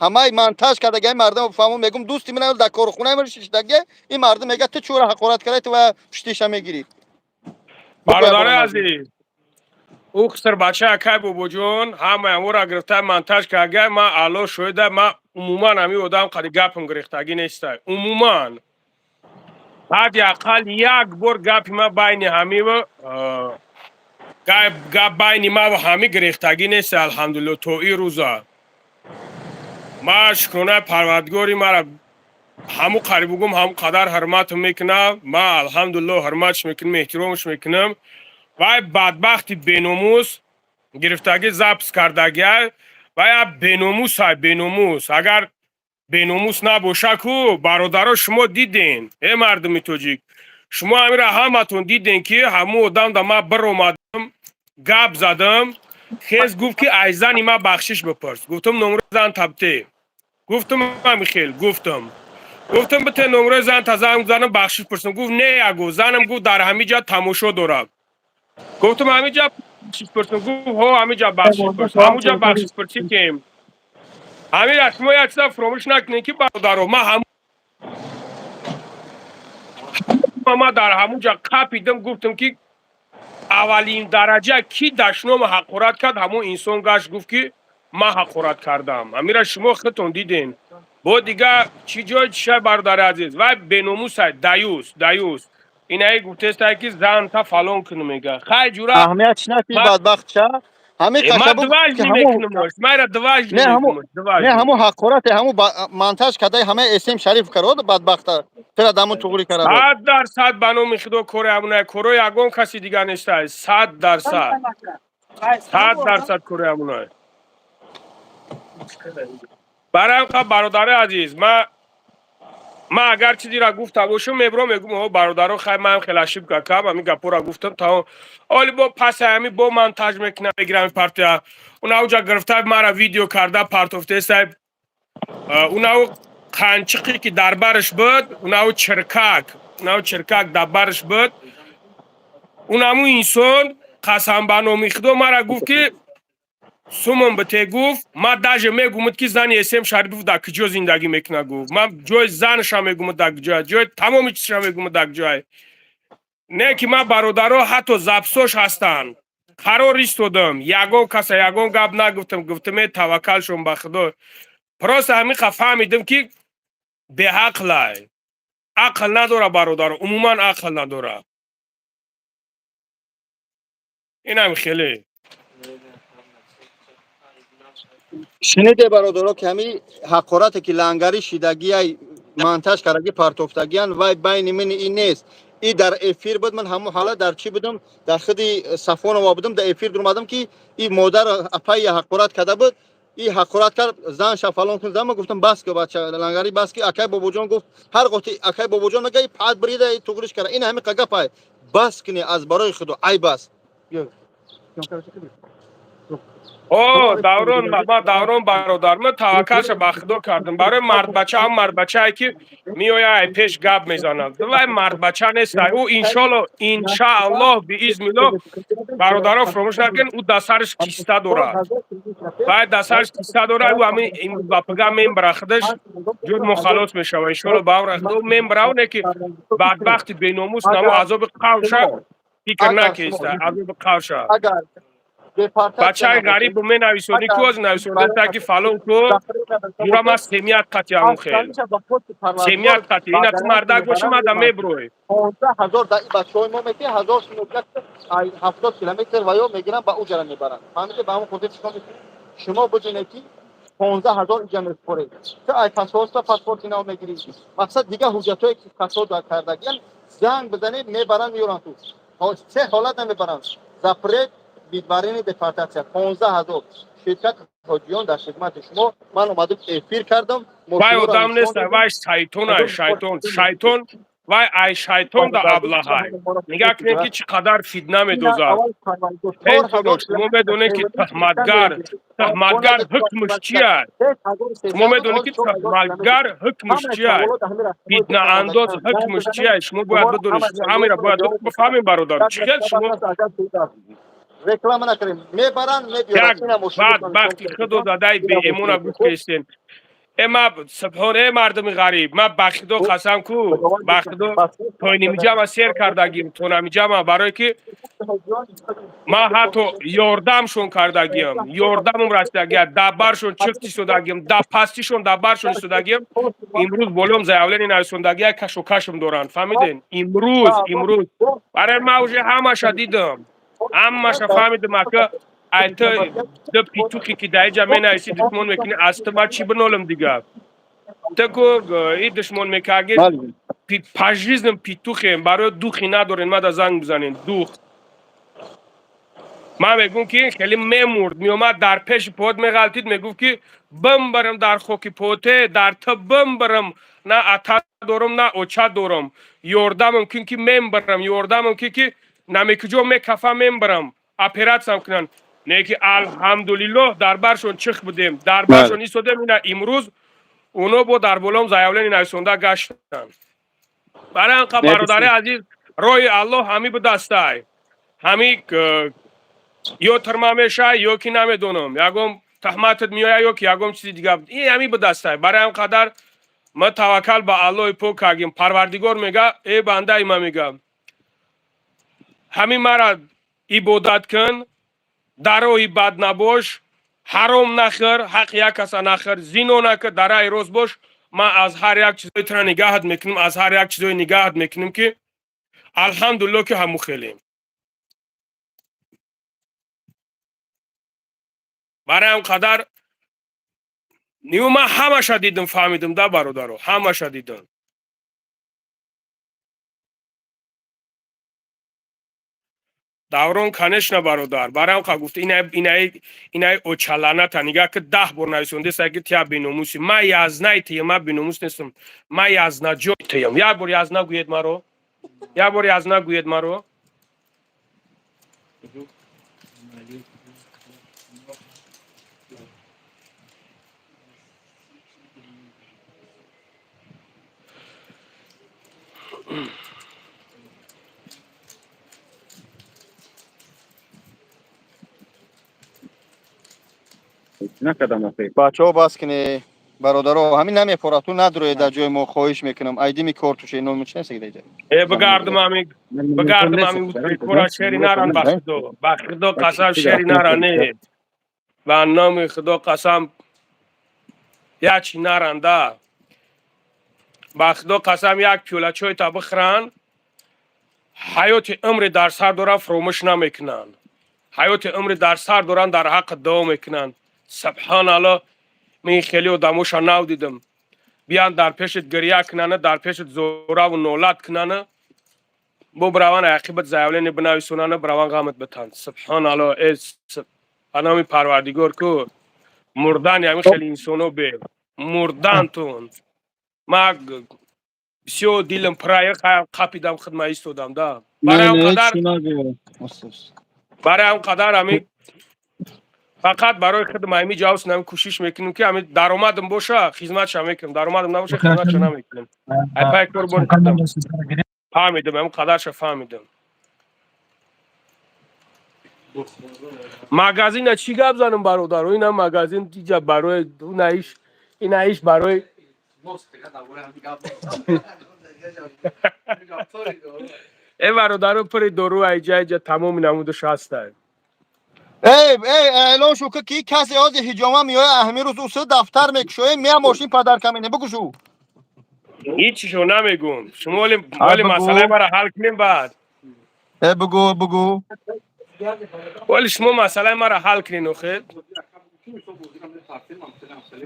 همه منتج کرده گای مردم بفهمم میگم دوستی من در کارخونه من شیشتگه این مردم میگه تو چورا حقارت کردی تو و پشتیش میگیری. برادر عزیز او خسر بچه اکای بابا جون همه او را گرفته منتج کرده ما الو شده ما عموما همی آدم قدی گپم گرفتگی نیسته عموما حداقل یک بار گپ ما بین همی و گپ بین ما و همی گرفتگی نیست الحمدلله تو این روزا ما شکرانه پروردگاری مرا همو قریب بگم همو قدر حرمت میکنم ما الحمدلله حرمتش میکنم احترامش میکنم و بدبختی بیناموس گرفتگی زبط کردگی و یا بیناموس اگر بیناموس نباشه کو برادرها شما دیدین ای مردم توجیک شما همین را همتون دیدین که همو آدم دا ما بر اومدم گپ زدم خیز گفت که ایزن ما بخشش بپرس گفتم نمره زن تبته گفتم همیخیل گفتم بته نمره زن تا زنم بخشش پرسم گفت نه اگو زنم گفت در همین جا تماشا دارم گفتم همین جا بخشش پرسم گفت ها همین جا بخشش پرسم همون جا بخشش پرسی کیم همین را شما یک چیزا فراموش نکنین که برادرها ما در همون جا قپیدم گفتم که اولین درجه کی دشنام حقارت کرد همون انسان گشت گفت که ما حقارت کردم همین را شما خودتون دیدین با دیگه چی جای چیشه برادر عزیز و بیناموس دیوس اینایی گفته است که زن تا فلان کنه میگه خیلی جورا اهمیت نکی بدبخت چه همین ما قشبو دواج که نمیکنم ما را دواج نه نمیکنم همو حقارت همو منتج کرده همه اسم شریف کرد بدبخت چرا دمو چغوری کرده 100% بنام خدا کره همونه کره یگان کسی دیگه نیسته 100% 100% کره همونه برای برادر عزیز ما اگر چیزی را گفته باشم میگم برادرها خیلی من خیلی شیب کردم همین گپا را گفتم تا حالی با پس همین با منتج میکنم بگیرم پارتیا اونا اوجا گرفته مرا ویدیو کرده پارتوفته صاحب اونا قنچقی که در برش بود اونا چرکک در برش بود اونمو انسان قسم بنامی خدا مرا گفت که سومون بته گفت ما داجه میگومد که زن اسم شریف در کجا زندگی میکنه گفت من جای زنش هم میگومد در جای تمامی چیزش هم میگومد در جای نه که من برادرها حتی زبسوش هستن قرار ایستادم یگان کس یگان گپ نگفتم گفتم توکل شون به خدا پراست همین فهمیدم که به عقل نداره برادر عموما عقل نداره این هم خیلی شنیده برادرها که همین حقارت که لنگری شیدگی منتش کرده پرتوفتگیان و بین من این نیست این در افیر بود من همون حالا در چی بودم در خودی صفون و بودم در افیر درمادم که این مادر اپای حقارت کرده بود این حقارت کرد زن شفالون کن زن گفتم بس که بچه لنگری بس که اکای بابا جان گفت هر وقت اکای بابا جان میگه پاد بریده تو گرش کرده این همین قگپای بس کنی از برای خود ای بس او دوران ما دوران برادر من توکلش به خدا کردم برای مرد بچه هم مرد بچه که میویا پیش گپ میزنن ولی مرد بچه نیست او انشاءالله به اذن الله برادران فراموش نکن او دسترش کیسته دارد باید دسترش کیسته دارد او همین این باپگا ممبر خودش جود مخالط میشه و انشاءالله باور خدا ممبر اونه که بدبخت بیناموس نمو عذاب قوشه فکر نکیسته عذاب قوشه بچه های غریب به من نویسونی که از نویسونده تا که فلان کو جورا ما سمیت قطعی همون خیل سمیت قطعی این از مردک باشه ما دمه بروی 15000 در این بچه های ما میگه 1000 کیلومتر 70 کیلومتر و یا میگیرن با او جرا میبرن فهمیده به همون خودت چیکار میکنی شما بجنید که 15000 اینجا میخوره چه ای پاسپورت پاسپورت اینا میگیری مقصد دیگه حجتایی که کساد کردگیان زنگ بزنید میبرن میورن تو سه حالت میبرن زپرت بیدبارین دپارتاسیون 15000 شرکت حاجیان در خدمت شما من اومدم افیر کردم وای آدم نیست وای شیطان وای ای شیطان دا ابلهای نگاه کنید که چقدر فتنه میدوزد این طور شما میدونید که تهمتگر حکمش چیه شما میدونید که تهمتگر حکمش چیه فتنه انداز حکمش چیه شما باید بدونید همین را باید بفهمین برادر چیه شما رکلام نکنیم میبرن میبرن یک بدبختی خدا داده به ایمون گفت کشتین اما سبحانه مردم غریب ما بخدا قسم کو بخدا توی نمیجا سیر کردگیم تو نمیجا برای که ما حتی یاردمشون کردگیم یاردمم رسیدگیم دبرشون چفتی شدگیم پستیشون دبرشون شدگیم امروز بولم زیولین نویسندگی کش و کشم دارن فهمیدین امروز برای ما اوجه همه دیدم همه فهمیدم که ایتا دو پیتوخی که در اینجا می نویسی دشمن میکنی استما چی بنالم دیگه تکو این دشمن میکاگی پاجریزم پیتوخیم برای دوخی ندارین ما دا زنگ بزنین دوخ ما میگم که خیلی میمورد میومد در پیش پود میغلطید میگفت که بم برم در خوکی پوته در تا بم برم نه اتا دارم نه اوچا دارم یورده ممکن که میم برم یورده ممکن که نمیکجو میکفه میم برم اپراتسم کنن نه که الحمدلله در برشون چخ بودیم در برشون ایستادیم اینا امروز اونو با در بولم زیولین نویسنده گشتن برای انقدر برادر عزیز روی الله همی به دستای همی یا ترما میشه یا که نمیدونم یکم تهمتت میآید یا که یکم چیزی دیگه این همی به دستای برای انقدر ما توکل به الله پاک کردیم پروردگار میگه ای بنده ای ما میگم همین مرا عبادت کن در راه بد نباش حرام نخور حق یک کس نخور زنا نکن در راه راست باش ما از هر یک چیزی تر نگاهت میکنیم از هر یک چیزی نگاهت میکنیم که الحمدلله که همو خیلیم برای هم قدر نیو ما همه شدیدم فهمیدم ده برادرو همه شدیدم دوران کنش نه برادر برام که گفت اینای اوچلانه تا نگاه که 10 بار نویسنده سگی تیا بیناموسی ما یازنای تیم ما بیناموس نیستم ما یازنا جو تیم یا بار یازنا گوید مرو یا بار یازنا گوید مرو بچه ها بس کنی برادرها همین نمیپره تو نداره در جای ما خواهش میکنم ایدی می کار توش اینو میشناسه دیگه بگردم همین بگردم همین کورا شری نران بخدا قسم شری نرانه و نام خدا قسم یچی نرانده بخدا قسم یک پیوله چای تا بخرن حیات عمر در سر دارن فراموش نمیکنن حیات عمر در سر دارن در حق دوام میکنن سبحان الله من خیلی آدموش نو دیدم بیان در پیشت گریه کنن در پیشت زوره و نولت کنن بو براوان عاقبت زایولین بناوی سونانه براوان غامت بتن سبحان الله انامی پروردگار کو مردن یعنی خیلی انسانو به مردن تون ما بسیار دیلم پرای قاپیدم خدمت ایستادم دا برای اون قدر همی فقط برای خدمت همی جاوس نمی کوشش میکنیم که همی درآمدم باشه خدمتش میکنم درآمدم نباشه خدمتش نمیکنم ای پای قربان کردم فهمیدم همون قدرش فهمیدم مگازین چی گپ زنم برادر اینا مگازین دیگه برای اینایش برای ای برادر پر دورو ای جای تمام نمودش هسته ای اعلان شو که کی کسی از حجامه میای اهمی روز اوسه دفتر میکشوی میا ماشین پدر کمینه بگو شو هیچیشو نمیگم شما ولی مسئله برای حل کنیم بعد بگو ولی شما مسئله مرا حل کنین اخیر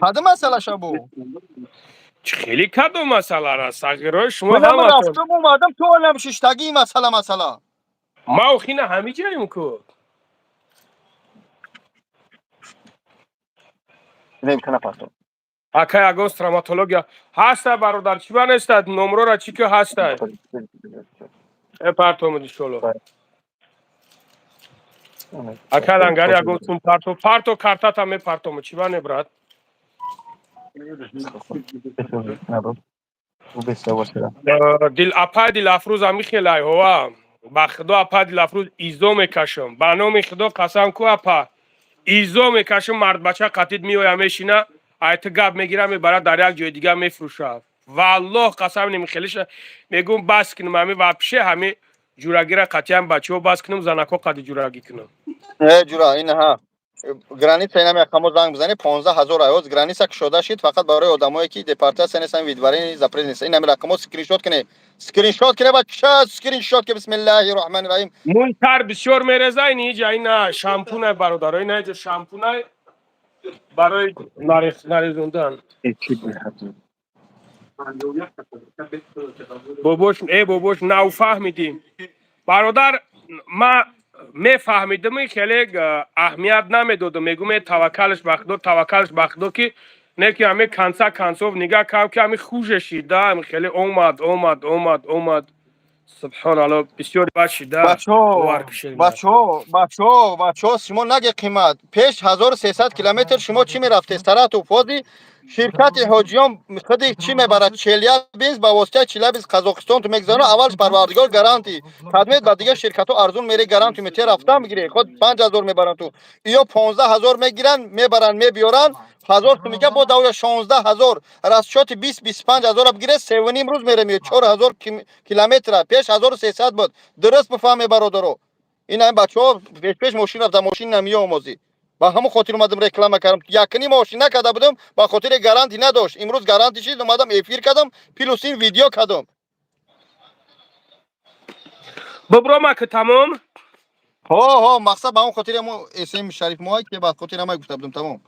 هده مسئله شبو خیلی کدو مسئله را سغیرای شما من همه رفتم اومدم تو علم ششتگی مسئله ما اوخینه همی جاییم که نمیتونه پاتو اکای اگوست تروماتولوژیا هسته برادر چی بانستد نمرو را چی که هسته پارتو مدی شلو اکای لنگاری اگوستون پارتو کارتا تا می پارتو چی بانه برات دیل اپا دیل افروز همی خیلی هوا بخدا اپا دیل افروز ایزو میکشم بانو خدا قسم کو اپا ایزو میکشم مرد بچه قطید میویا میشینه ایت گاب میگیرم میبره در یک جای دیگه میفروشه والله قسم نمیخیلیش میگم بس کنم همی واپشه همی جورگی را قطعی هم بچه ها بس کنم زنکو قطعی جورگی کنم جورا این ها گرانیت اینم یک کمو زنگ بزنی 15000 ایوز گرانیت که شده شید فقط برای آدمایی که دپارتمنت سن ویدواری زپرز نیست این رقمو اسکرین شات کنه بچه اسکرین شات که بسم الله الرحمن الرحیم مون تر بسیار میرزه اینجا این شامپونه برادر این شامپونه برای نریزوندن بابوش نو فهمیدیم برادر ما میفهمیدم خیلی اهمیت نمیدادم میگم توکلش بخدا که نه که همه کانسوف نگاه کردم که همه خوشش شده خیلی اومد سبحان الله بسیار باشیده بچه شما نگه قیمت پیش 1300 کیلومتر شما چی میرفته استراحت و فازی شرکت حاجیان خودی چی میبرد چلیاب بیز با واسطه چلیابیز قزاقستان تو میگذارن اولش پروردگار گارانتی خدمت بعد دیگه شرکت ها ارزون میره گارانتی میته رفته میگیره خود 5000 میبرن تو یا 15000 میگیرن میبرن میبیارن 1000 تو میگه با داور 16000 راسچوت 25 هزار بگیره 3 و نیم روز میره 4000 کیلومتر پیش 1300 بود درست بفهمه برادرو این هم بچه‌ها پیش ماشین رفت ماشین نمیه آموزی با همون خاطر اومدم رکلام کردم یکنی ماشین نکرده بودم با خاطر گارانتی نداشت امروز گارانتی چیز اومدم افیر کردم پلس این ویدیو کردم ببرم که تمام ها مقصد با اون خاطر ما اسم شریف ما که با خاطر ما گفتم تمام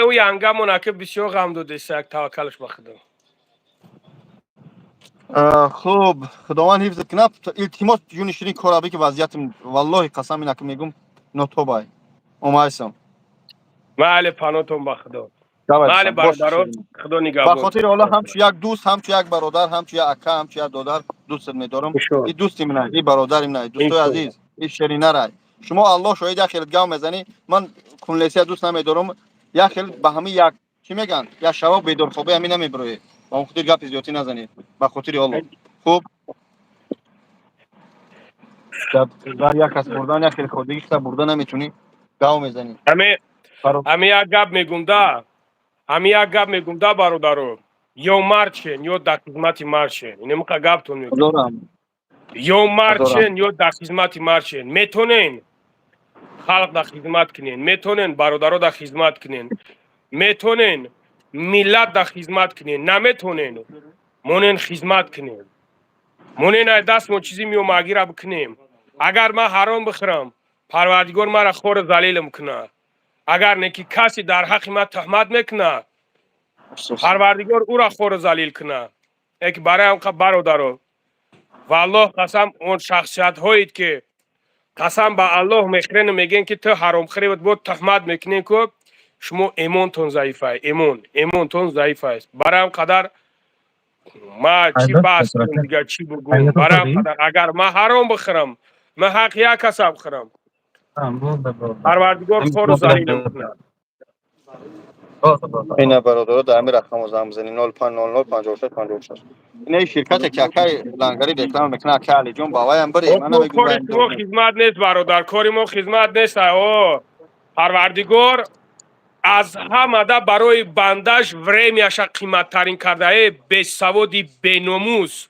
او یانگا مناکه بسیار غم داده است یک توکلش بخدا خوب خداوند حفظ کنه التماس جون شیرین کارابی که وضعیتم والله قسم اینا که میگم نوتوبای اومایسم مال پانوتون بخدا مال برادر خدا نگهبان با خاطر الله هم چو یک دوست هم چو یک برادر هم چو یک اکا هم چو یک دادر دوست می‌دارم این دوستی من این برادرم نه دوستای عزیز این شرینه را شما الله شاهد یک خیلگاه میزنی من کنلیسی دوست نمی‌دارم یک خیل به همه یک چی میگن یا شباب بیدار خوابه همین نمیبره با اون خاطر گپ زیادی نزنید با خاطر الله خوب در یک کس بردن یک خیل خودی که بردن نمیتونی گاو میزنی همه یک گپ میگم دا ҳами як гап мегум да бародаро, ё мард шен ё дар хизмати мард шен. Инамака гаптон мегум. Азорам. ё мард Азорам. шен ё дар хизмати мард шен. Метонен халқ дар хизмат кунен, метонен бародаро дар хизмат кунен, метонен миллат дар хизмат кунен, наметонен монен хизмат кунен. Монен ай даст мо чизи миёмагира бикунем. Агар ман ҳаром бихӯрам, Парвардигор мара хор залил мекунад. Агар неки касе дар ҳаққи ман тӯҳмат мекунад, Парвардигор ӯро хор залил кунад. Яки барои ҳам бародаро, валлоҳ қасам он шахсиятҳоед ки қасам ба Аллоҳ мехӯрен мегӯянд ки ту ҳаромхӯред бо тӯҳмат мекунед ку шумо имонтон заиф аст. Имонтон заиф аст. Барои ҳам қадар ма чӣ баҳс кунем дига чӣ бигӯям. Барои ҳам қадар агар ман ҳаром бихӯрам, ман ҳаққи як каса бихӯрам, Парвардигор хору залил мекунад. اینا برادر در همین رقم رو زنگ بزنید 0500 56 56. اینا این شرکت که اکای لنگری رکلام میکنه اکای علی جون باوای هم بری من نمیگم کاری ما خدمت نیست برادر، کاری ما خدمت نیست. پروردگار از همه ده برای بندش وریمیش قیمت ترین کرده، به سوادی بناموس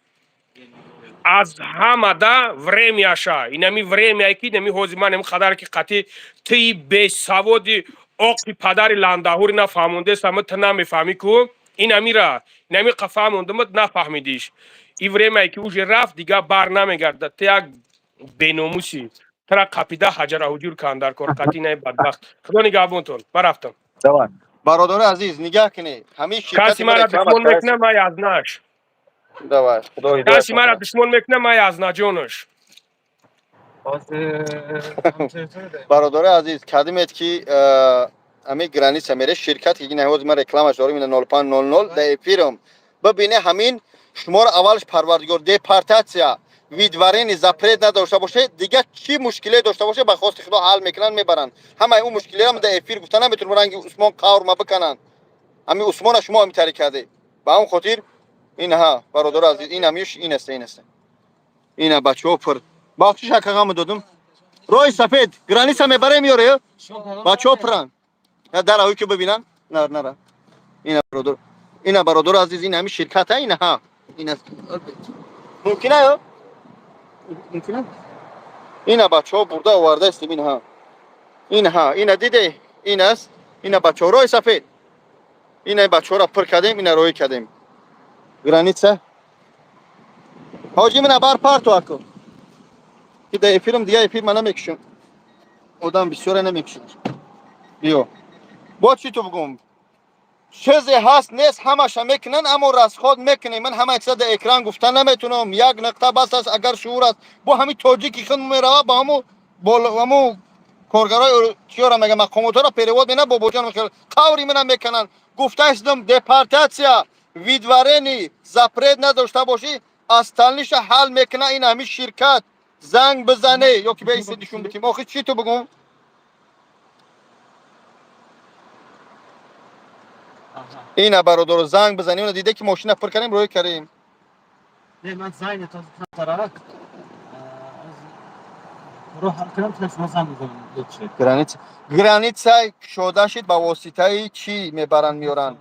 از همه ده وریمیش. اینمی وریمیه که نمی حوزی من نمی خدر که قطعی تی به سوادی آقی پدر لندهوری نفهمونده سمت نمیفهمی که این امیره نمی قفهمونده مت نفهمیدیش. این وریمیه که اوش رفت دیگه بر نمیگرده. تی یک بناموسی ترا قپیده حجر حجور کن در کار قطعی نه بدبخت. خدا نگهبانتون. من رفتم. برادر عزیز نگاه کنی همین شرکت کسی مرا دشمن میکنه من یزنش. دوای خدا کسی مرا دشمن میکنه من یزنا جونش. برادر عزیز کدیمت کی امی گرانی سمیره شرکت که نهوز من رکلامش دارم این 0500 در اپیرم ببینه همین شمار اولش پروردگار دپارتاسیا ویدوارین زپرید نداشته باشه دیگه چی مشکلی داشته باشه به خواست خدا حل میکنن میبرن. همه اون مشکلی هم در اپیر گفتن نمیتونن برن عثمان قاور ما بکنن. همین عثمان شما هم تری کرده با اون خاطر این ها برادر عزیز این همیش این است اینا بچه‌ها پر باقی شکاقام دادم روی سفید گرانی سم برای میاره بچه‌ها پرن در اوی که ببینن نه اینا برادر عزیز این همین شرکت ها اینا ها اینا ممکنه یا ممکنه اینا بچه‌ها برده آورده است اینا دیده این است اینا بچه‌ها روی سفید اینا بچه‌ها را پر کردیم اینا روی کردیم گرانیتسه حاجی من بار پارتو اکو که در فیلم دیگه فیلم من نمیکشم آدم بسیار نمیکشم بیو با چی تو بگم چیزی هست نیست همش میکنن اما راست خود میکنه من همه اکثر در اکران گفتن نمیتونم یک نقطه بس است اگر شعور است با همین توجیه که میره با همو کارگرای چیا را میگه مقامات را پیرواد میکنن با بوجان میکنن قوری من میکنن گفته استم دپارتاسیا ویدوارینی زپرید نداشته باشی از تنلیش حل میکنه این همین شرکت زنگ بزنه یا که بیست نشون بتیم آخه چی تو بگم این برادر زنگ بزنیم دیده که ماشین پر کردیم روی کردیم نه من زنگ تا طرف روح کنم تلفن زنگ بزنم گرانیتسا شده شد با واسطه چی میبرن میارن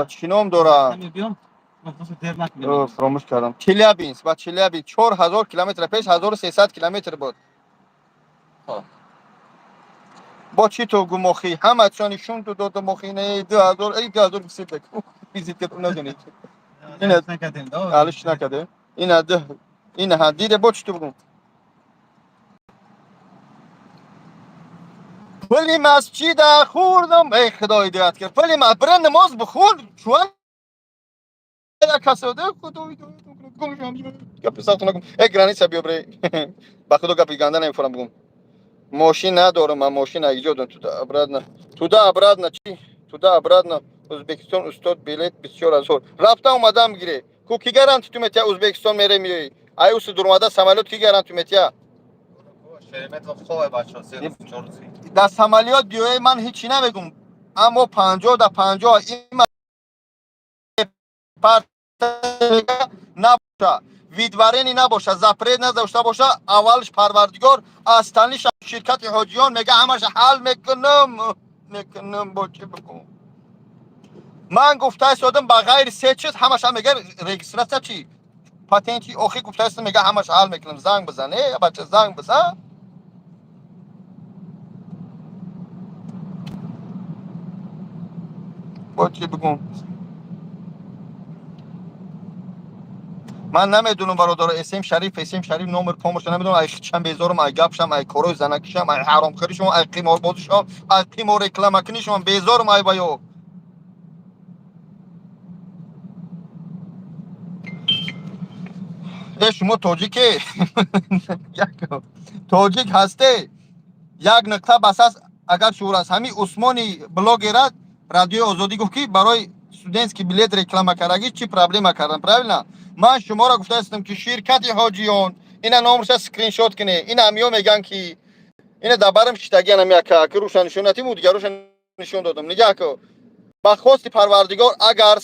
چی نام داره فراموش کردم چلیابینس با چلیابینس 4000 کیلومتر پیش 1300 کیلومتر بود با چی تو گمخی همه چانشون تو دو مخی نه 2000 ای 2000 بیسیت بیزیت کنه ندونید اینا حالش نکرده اینا ها دیده با چی تو بگم ولی مسجد خوردم ای خدای دیت کرد ولی ما برن نماز بخور چون کساده خدای گم گپ ساختم نگم ای گرانیتسا بیا بره با خدا گپی گنده نمیفهمم بگم ماشین ندارم من ماشین ایجادم تو دا ابراد نه چی تو دا ابراد نه ازبکستان استاد بلیت بسیار از هول رفته اومدم گیره کو کی گارانتی تو متیا ازبکستان میره میای ایوس درماده سمالوت کی گارانتی متیا در سمالیات دیوی من هیچی نمیگم اما 50 تا 50 این پارت نباشه ویدوارینی نباشه زپرید نداشته باشه اولش پروردگار از تنلیش شرکت حاجیان میگه همش حل میکنم میکنم با چی بگم. من گفته شدم با غیر سه چیز همش هم میگه رجیستراسیون چی پاتنتی اوخی گفته است میگه همش حل میکنم زنگ بزنه یا بچه زنگ بزن با چی بگم. من نمیدونم برادر اسم شریف نمر پاموش نمیدونم ای چند بیزارم ای گپشم ای کورو زنکشم ای حرام خریشم ای قیمار بازشم ای قیمار رکلام کنیشم بیزارم ای بایو. شما تاجیکی یک تاجیک هسته یک نقطه بس است اگر شور است همین عثمانی بلاگرات رادیو آزادی گفت که برای استودنت که بلیت رکلام کردگی چی پرابلم کردن پرابلم من شما را گفته هستم که شرکت حاجیان اینا نامش اسکرین شات کنه این همیو میگن که اینا دبرم شتگی نمی که روشن نشوناتی بود دیگه روشن نشون دادم نگاه که با خواست پروردگار اگر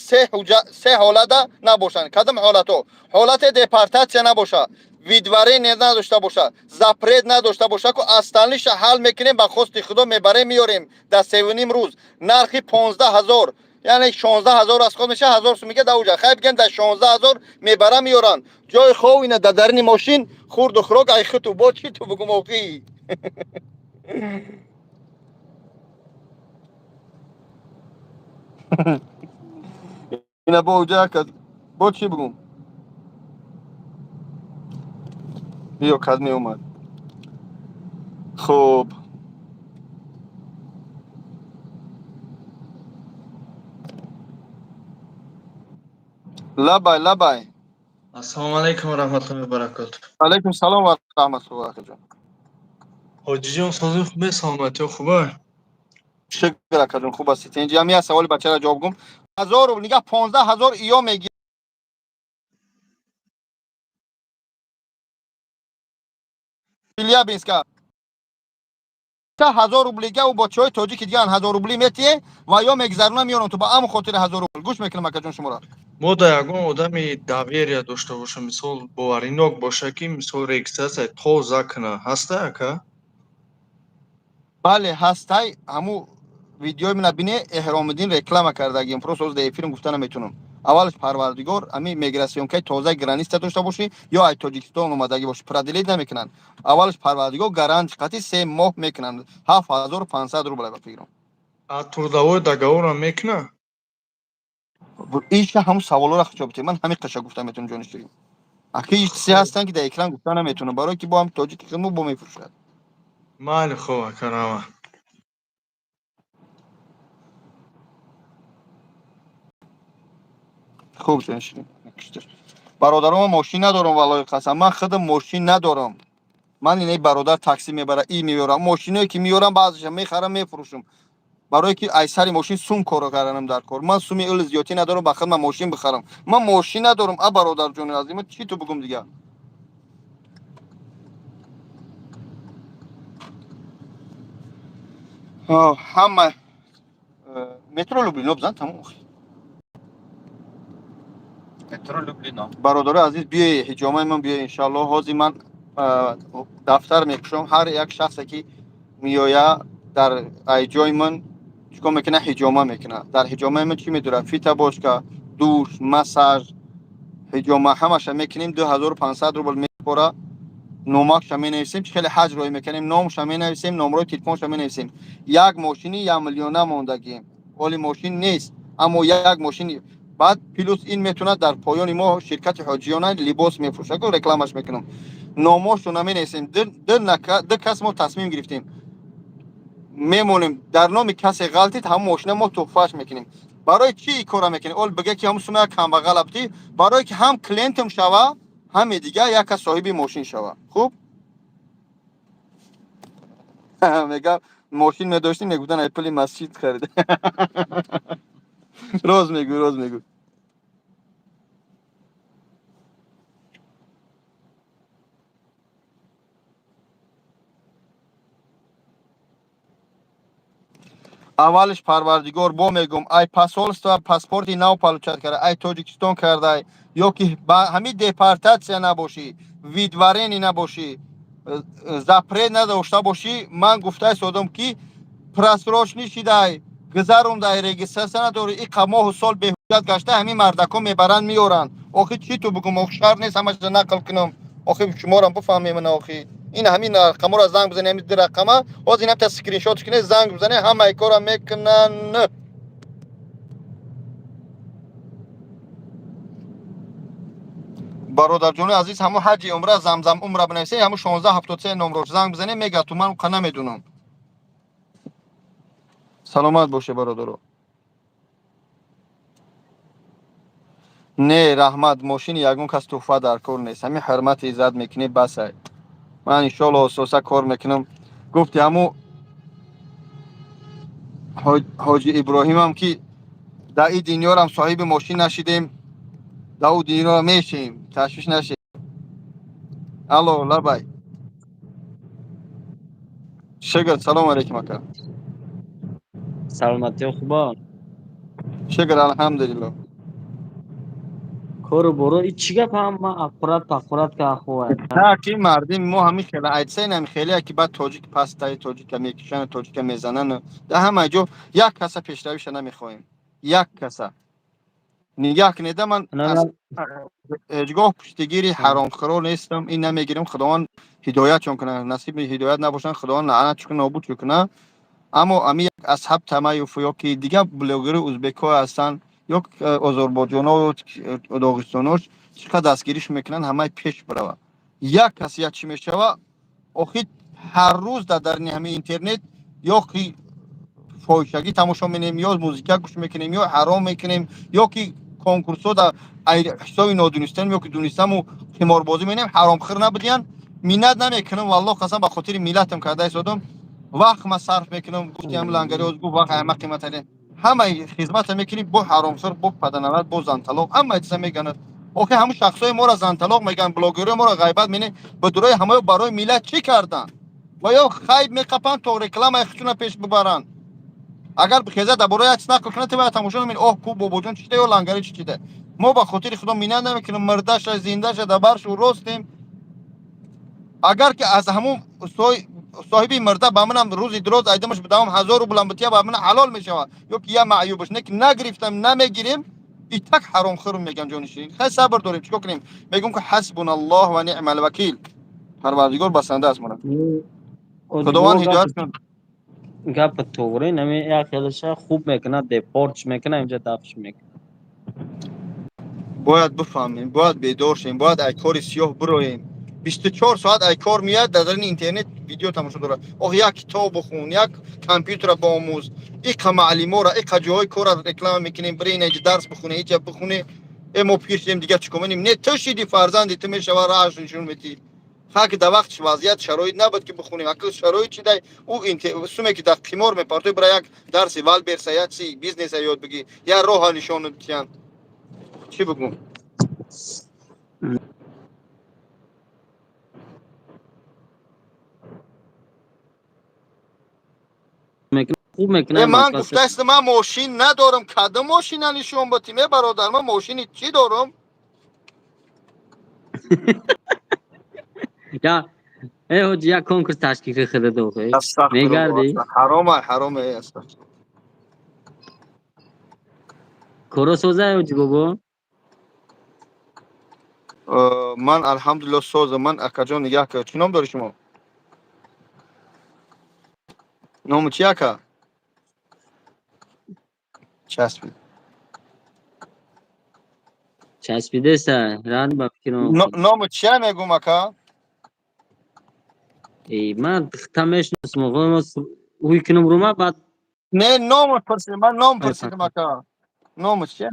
سه حالت نباشن کدام حالتو حالت دپارتاسیا نباشه ویدواره نداشته باشه زپرید نداشته باشه که اصلش حل میکنیم با خواست خدا میبریم میاریم در 3.5 روز نرخی 15,000 یعنی 16,000 از خود میشه 1000 سو میگه دوجا خیلی بگن در 16,000 میبرم میارن جای خواه اینا در درنی ماشین خورد و خراک ای خطو با چی تو بگم اوکی اینا با اوجا که با چی بگم بیا کدمی اومد خب لبای لبای Assalomu alaykum va rahmatullohi va barakatuh. علیکم سلام و رحمت الله اخی جان Hojijon sozim خوبه سلامتی خوبه. شکر اکا جان خوب هستید اینجا همین سوال بچه را جواب گم 1000 و نگاه 15,000 ایو میگی بلیا بیسکا 1000 روبلیگه و با چای تاجیک دیگه 1000 روبلی میتیه و یا میگذرونم میارم تو با ام خاطر 1000 روبل گوش میکنم اکا جان شما را Мо да ягон одами доверия дошта бошам, мисол боваринок боша ки мисол регистратсия тоза кана. Ҳаста ака? بله هستای همو ویدیو من بینه احرام الدین رکلام کردگیم پروس از دی فیلم گفتن نمیتونم اولش پروردگار امی میگراسیون که تازه گرانیست داشته باشی یا ای تاجیکستان اومدگی باشی پردلیت نمیکنن اولش پروردگار گارانت قطعی 3 ماه میکنن 7500 روبل بگیرم А трудовой договорам мекуна? ایش همون سوالا را خچابتی من همین قشا گفتم میتونم جانش داریم اکی ایش سی Хуб. هستن که در اکران گفتن نمیتونم برای که با هم تاجیک خدمو با میفروشد Майли хуб ака рава. خوب جانش برادرام ماشین ندارم والله قسم من خودم ماشین ندارم من اینه برادر تاکسی میبره ای میارم ماشینایی که میارم بعضیش میخرم میفروشم برای که ایسری ماشین سوم کارو کردنم در کار من سومی ال زیاتی ندارم بخاطر من ماشین بخرم من ماشین ندارم برادر جون عزیزم چی تو بگم دیگه همه مترو لوبلینو بزن تموم مترو لوبلینا برادر عزیز بیای حجامه من بیای ان من دفتر میکشم هر یک شخصی که میآید در ای جای من چیکار میکنه حجامه میکنه در حجامه من چی میدونه فیتا باش که دوش مساج حجامه همش میکنیم 2500 روبل میخوره نامش می نویسیم چه حج روی میکنیم نامش می نویسیم نمره تلفنش می نویسیم یک ماشینی 1 میلیون موندگی ولی ماشین نیست اما یک ماشین بعد پلوس این میتونه در پایان ما شرکت حاجیانه لباس میفروشه که رکلامش میکنم نامش رو نمی نویسیم در کس ما تصمیم گرفتیم میمونیم در نام کسی غلطی هم ماشین ما توفاش میکنیم برای چی کارا میکنیم اول بگه که هم سومه کم غلطی برای که هم کلینتم شوه هم دیگه یک صاحب ماشین شوه خوب میگم ماشین میداشتیم میگفتن اپل مسجد خریده راز میگو اولش پروردگار با میگم ای پاسپورت پاسپورتی نو پالوچت کرده ای تاجیکستان کرده یا که با همین دپارتاسیا نباشی ویدوارینی نباشی زپره نداشته باشی من گفته سودم که просрочни шидай гузарундай регистратсияна дори и қамоҳу сол беҳуҷҷат гашта ҳамин мардакҳо мебаранд меоранд. Охи чӣ ту бигум? Охи шаҳр нест ҳамаша нақл кунам. Охи шуморам бифаҳмем ана охи. Ин ҳамин рақамҳоро занг бизанем, ҳамин ду рақама ҳозир ин ҳамта скриншотш кунед, занг бизанед, ҳамаи корро мекунанд. бародарҷони азиз, ҳамун ҳаҷи умра замзам умра бинависед, ҳамун 1673 номро занг бизанед, мегӯяд ту ман qa намедунам. саломат боше бародаро. Не раҳмат, мошини ягон кас туҳфа дар кор нест. Ҳамин ҳурмати иззат мекунӣ басай. Ман иншоалло ососа кор мекунам. гуфти ҳамун ҳоҷи иброҳимам ки дар ин дунёрам соҳиби мошин нашидем, дар у дунё мешем, ташвиш нашед. алло лабай шукр. салом алейкум ака. саломатӣ хуба? шукр алҳамдулилло. кору боро и чӣ гап ҳама ақурат пақурат ка ахова? на ки мардим мо ҳамин хела айтсен ҳамин хеле ки баъд тоҷик пастай тоҷика мекишанд, тоҷика мезананд. дар ҳама ҷо як каса пешравиша намехоҳем. Як каса. нигоҳ кунеда ман ҳеҷ гоҳ пуштигири ҳаромхӯро нестам. ин намегирем. худованд ҳидоятшон кунад. насиби ҳидоят набошанд, худованд лаънатшон нобуд кунад. аммо ами як асҳаб тамаюф ёки дигар блогери ӯзбекҳо ҳастанд, ёк озарбойҷонҳо, доғистоноҳо чӣ қадр дастгириш мекунанд, ҳамаи пеш барава. Як кас як чӣ мешава, охир ҳар рӯз дар ҳамин интернет ёки фоҳишагӣ тамошо менем, ё музика гӯш мекунем, ё ҳаром мекунем, ёки конкурсҳо дар ҳисоби нодонистаем ёки донистаму қиморбозӣ менем. ҳаромхӯр набудиян, миннат намекунам. валлоҳ қасам ба хотири миллатам карда истодам. вақт ма сарф мекунам. гуфти ҳам лангари ҳоз гуфт вақт ҳама қимат аст. ҳамаи хизмата мекунем бо ҳаромхӯр, бо паданават, бо занталоқ. ҳамаи чиза меганад. охир ҳамун шахсои моро занталоқ мегӯянд, блогерҳои моро ғайбат менем. ба дурои ҳамаи барои миллат чӣ карданд? ва ё хайб меқапанд то рекламаи худшона пеш бибаранд. агар бихеза дар бораи чиз нақл кунад, тибаяд тамошо намед. оҳ ку бобоҷон чӣ шуда, ё лангари чӣ шуда. мо ба хотири худо миннат намекунем. мурдаша зиндаша дар баршу ростем. агар ки аз ҳамун соҳиби мурда ба манам рӯзи дуроз айдамаш бидавом 1000 рубл бутия ба ман ҳалол мешавад, ёки я маъюбаш не ки нагирифтам, намегирем, и так ҳаромхӯр мегам ҷони ширин. хай сабр дорем. чикор кунем? мегӯм ки ҳасбуналлоҳ ва ниъмал вакил. парвардигор басанда аст мана. худованд ҳидоят кунад. гапи тоғри нами як хелаша хуб мекунад, депортш мекунад, инҷа дафш мекунад. бояд бифаҳмем, бояд бедор шем, бояд ай кори сиёҳ бироем. 24 соат ай кор меяд, дар дарини интернет видео тамошо дорад. оҳ як китоб бихун, як компютера биомӯз, иқа маълимора, иқа ҷоҳои кора реклама мекунем, бире ин инҷа дарс бихуне, инҷа бихуне. мо пир шудем, дигар чӣ кор менем? Не, ту шиди фарзанди ту мешава раъш нишон медиҳӣ. ҳаки дар вақтиш вазъият шароит набуд ки бихунем. акл шароит чидай у суме ки дар қимор мепартои бира як дарси вал берса, як чи бизнеса ёд бигӣ, як роҳа нишон диҳанд. чӣ бигӯм? хуб мекунад. ман гуфтаистам ман мошин надорам. кадом мошина нишон бати ме бародар, ман мошини чӣ дорам? я ҳоҷи як конкурс ташкил худа дохӣ мегарди ҳарома ҳарома аст. коросоза ҳоҷи бобо. ман алҳамдулилло созам. ман акаҷон нигоҳ кар. чӣ ном доред шумо? номи чӣ ака? часпид. часпидеса ранд ба фикром. номи чия мегӯм ака? ман хта мешиносам оғо, уй кунам рума баъд не номи пурсидам. ман ном пурсидам ака. номи чия?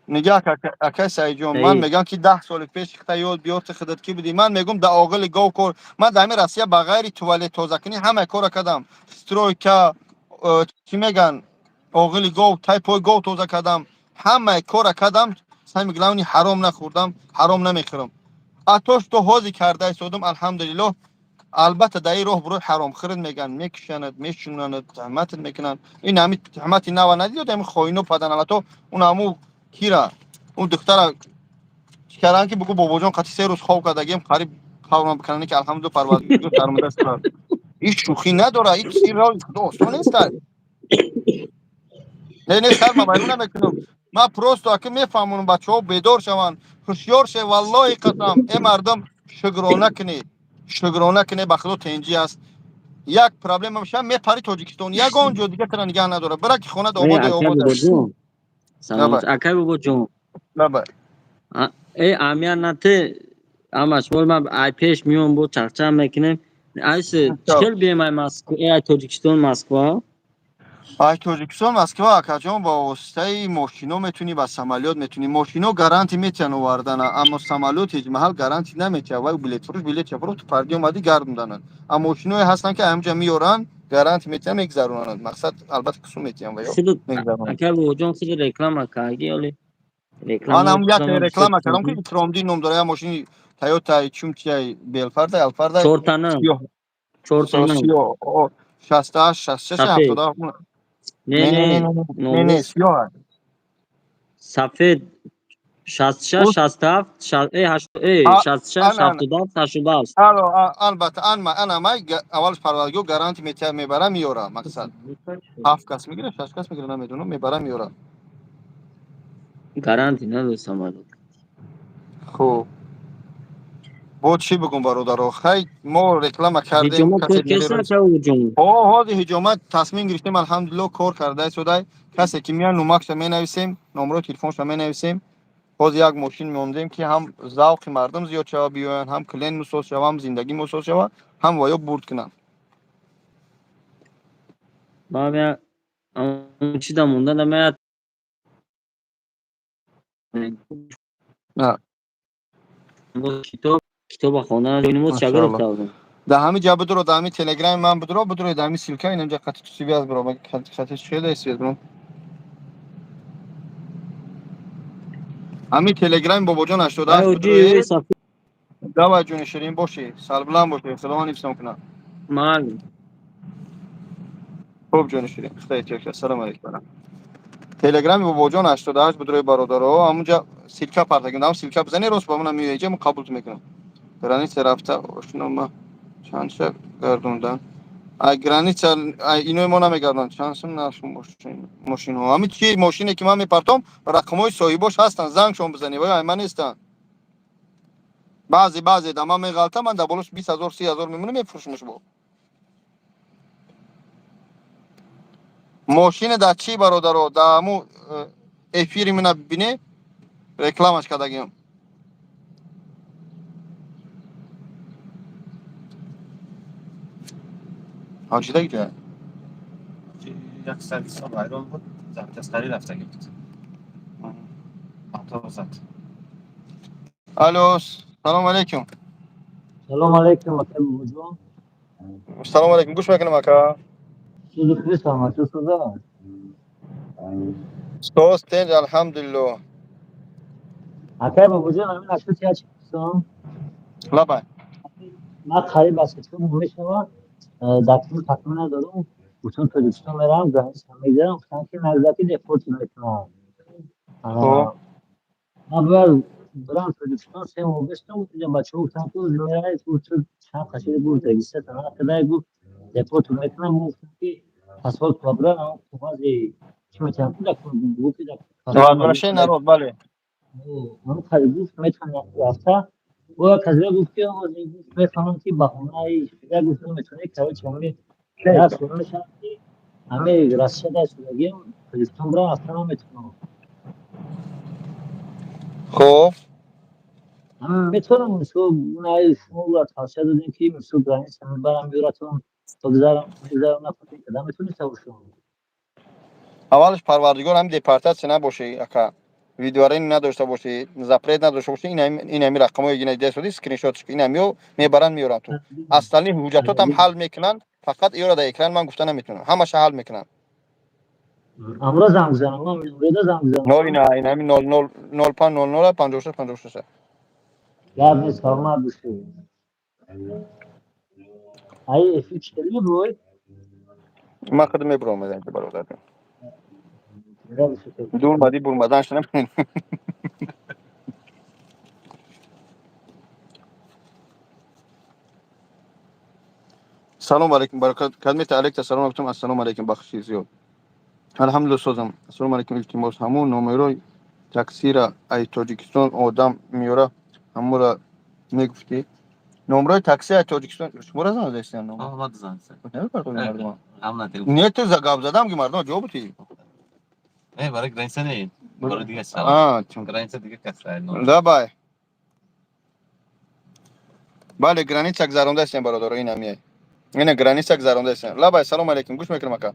нигоҳ кар ака саидҷон. ман мегӯям ки 10 соли пеш хта ёд биёрти худат кӣ будӣ. ман мегӯм дар оғили гов кор. ман дар ҳамин Россия ба ғайри туалет тозакунӣ ҳамаи кора кардам. стройка, чӣ меган, оғили гов, тай пои гов тоза кардам. ҳамаи кора кардам. сами гилавни ҳаром нахӯрдам, ҳаром намехӯрам. атош то ҳозир карда истодам. алҳамдулиллоҳ. албатта дар ин роҳ бирои ҳаромхӯрӣ меган, мекушанад, мешунанад, таҳматат мекунанд. ин ҳамин таҳмати нава надиёд. ҳамин хоино паданавато он ҳамун кира он духтара чӣ карданд ки бигӯ бобоҷон қати 3 рӯз хоб кардагием қариб қаврам бикарданд ки алҳамдулиллоҳ парвардигор сармадаст кард. هیچ شوخی نداره، هیچ چیزی را دوستان نیست. نه خیر من بیرون نمیکنم. من پروستو که میفهمونم بچه‌ها بیدار شوند، هوشیار شه. والله قسم این مردم شگرانه کنی بخدا تنجی است. یک پرابلم همشه میپری تاجیکستان، یک اونجا دیگه تر نگه نداره. برای که خونه ای آباد اکای آباد بابا است. جون نه سلامت اکای بابا جون نه ای امیان نته اماش بول من ای پیش میون بو چرچم میکنیم ایس چکل بیم ای مسکو ای تاجیکستان مسکو ای تاجیکستان مسکو اکجان با واسطه ماشینا میتونی با سمالیات میتونی ماشینا گارانتی میتونن آوردن، اما سمالیات هیچ محل گارانتی نمیتونه. و بلیط فروش بلیط چپرو تو پردی اومدی گردوندن. اما ماشینای هستن که همجا میورن گارانتی میتونن میگذرونن. مقصد البته کسو میتونن و یا خیلی میگذرونن. اکای بابا جون خیلی رکلام کردی ولی من رکلام هم یک خودم بیشتر رکلام کردم که پسند ترامدی نام داره ماشین تویوتا چومچی بلفرد الفرد چورتانه سیاه چورتانه سیاه 68 66 سفید 70. نه نه نه نه نه نه نه نه نوروز سیاه. سفید 66 اوست 67 ای 8 ای 66 انا 77 88 البته انا ما اولش پروازگو گارانتی میبرم میاره. مقصد 7 کس میگیره 6 کس میگیره نمیدونم میبرم میاره. گارانتی نداشتم ولی خب بود چی بگم برادر، خیلی ما رکلام کردیم هجوم کسی کد ملی کسا روز. که هجوم هادی حجامت تصمیم گرفتیم الحمدلله کار کرده شده. کسی که میان نمکش می نویسیم، نمره تلفنش می نویسیم. باز یک ماشین میومدیم که هم ذوق مردم زیاد شوه بیاین، هم کلین مسوس شوه، هم زندگی مسوس شوه، هم وایو برد کنن. بابا اون چی دا مونده نمیاد نه کتاب خونه جونیمو چاگر ماشاءالله. افتادم ده همین جا بدرو، ده همین تلگرام من بدرو ده همین سیلکا اینجا خط تو سی بی از برو مگه خطش خیلی است برو. همین تلگرام بابا جان ای 88 اوجی وی بدرو. صفی دعوا جون شیرین باشی، سلام باشی، سلام علیکم کنم. مال خوب جون شیرین خیلی سلام علیکم. تلگرام بابا جان 88 بدرو برادرها همونجا سیلکا پرتگیم، سیلکا بزنی راست با من میویجه من قبول میکنم. گرانیت رفته اشنا ما چند شب گردوندن. گرانیت اینو ما نمیگردن چندشون نشون ماشین ها همین چی ماشینی که من میپرتم رقمای صاحباش هستن زنگشون بزنی وای من نیستن. بعضی دما میغلطه من دبلوش 20000 30000 میمونه میفروشمش. با ماشین در چی برادر دامو افیری من ببینه رکلامش کردگیم. حاجی دیگه یک سرویس ها بایران بود زمتستری رفته گفت آتا زد. الو سلام علیکم. سلام علیکم اکای بابا جون. سلام علیکم گوش میکنم اکا. چیزی خوبی سلامت تو سودا. توست الحمدلله. اکای بابا جون همین اکو چی هستم. لبا من خیلی بسیار مهمه شما دکتر تکمیل ندارم. بچون تلویزیون میرم گاهی میگم گفتن که نزدیکی دپورت میکنم. خب اول برام تلویزیون سه ماه گشتم که بچه‌ها گفتن که میرای تو چند خشید بود رئیس تنها خدای گفت دپورت میکنم گفتم که پاسپورت کابرا تو بازی چی میتونم دکتر بود که پاسپورت واگرشه کابرا نرود بله. من خریدوش میتونم رفته و کسی گفت که آقا میفهمم که بهونه شده گفت میتونه که چون در سورون شخصی همه رسشه در سورگی پلیستون برا اصلا میتونم خب میتونم مسو اونای شما را تاشه دادیم که مسو گرانی سمی برم بیورتون بگذارم نفتی که میتونی سوشون اولش پروردگار هم دپارتات نباشه اکا ویدیوارین نداشته باشه زپرید نداشته باشه این همین رقمای گینه دست بدی اسکرین شاتش این همیو میبرن میورن تو اصلا حجتات هم حل میکنن. فقط ایرا در اکران من گفته نمیتونم همش حل میکنن. امروز زنگ بزنم من امروز زنگ نه بزنم این همین 00 0500 56 56. یاد نیست کارما بشه ای افیچ کلی روی ما خدمت برام میدن که برادر میرم بشه دور مدی بور مدان شنم. سلام علیکم برکت خدمت علیک سلام گفتم السلام علیکم بخشی زیاد الحمدلله سوزم السلام علیکم التماس همون نمره تاکسی را ای تاجیکستان آدم میاره همون را میگفتی نمره تاکسی ای تاجیکستان شما را زنگ زدن نمره آمد زنسه نه کار کنیم مردم هم ندیل نه تو زگاب زدم که مردم جواب بودی برای گرینسه نه برای دیگه سلام چون گرینسه دیگه کسر دا بای بله گرانیت گذرونده هستیم برادر این همیه اینه گرانیت گذرونده هستیم لا بای سلام علیکم گوش میکنم اکا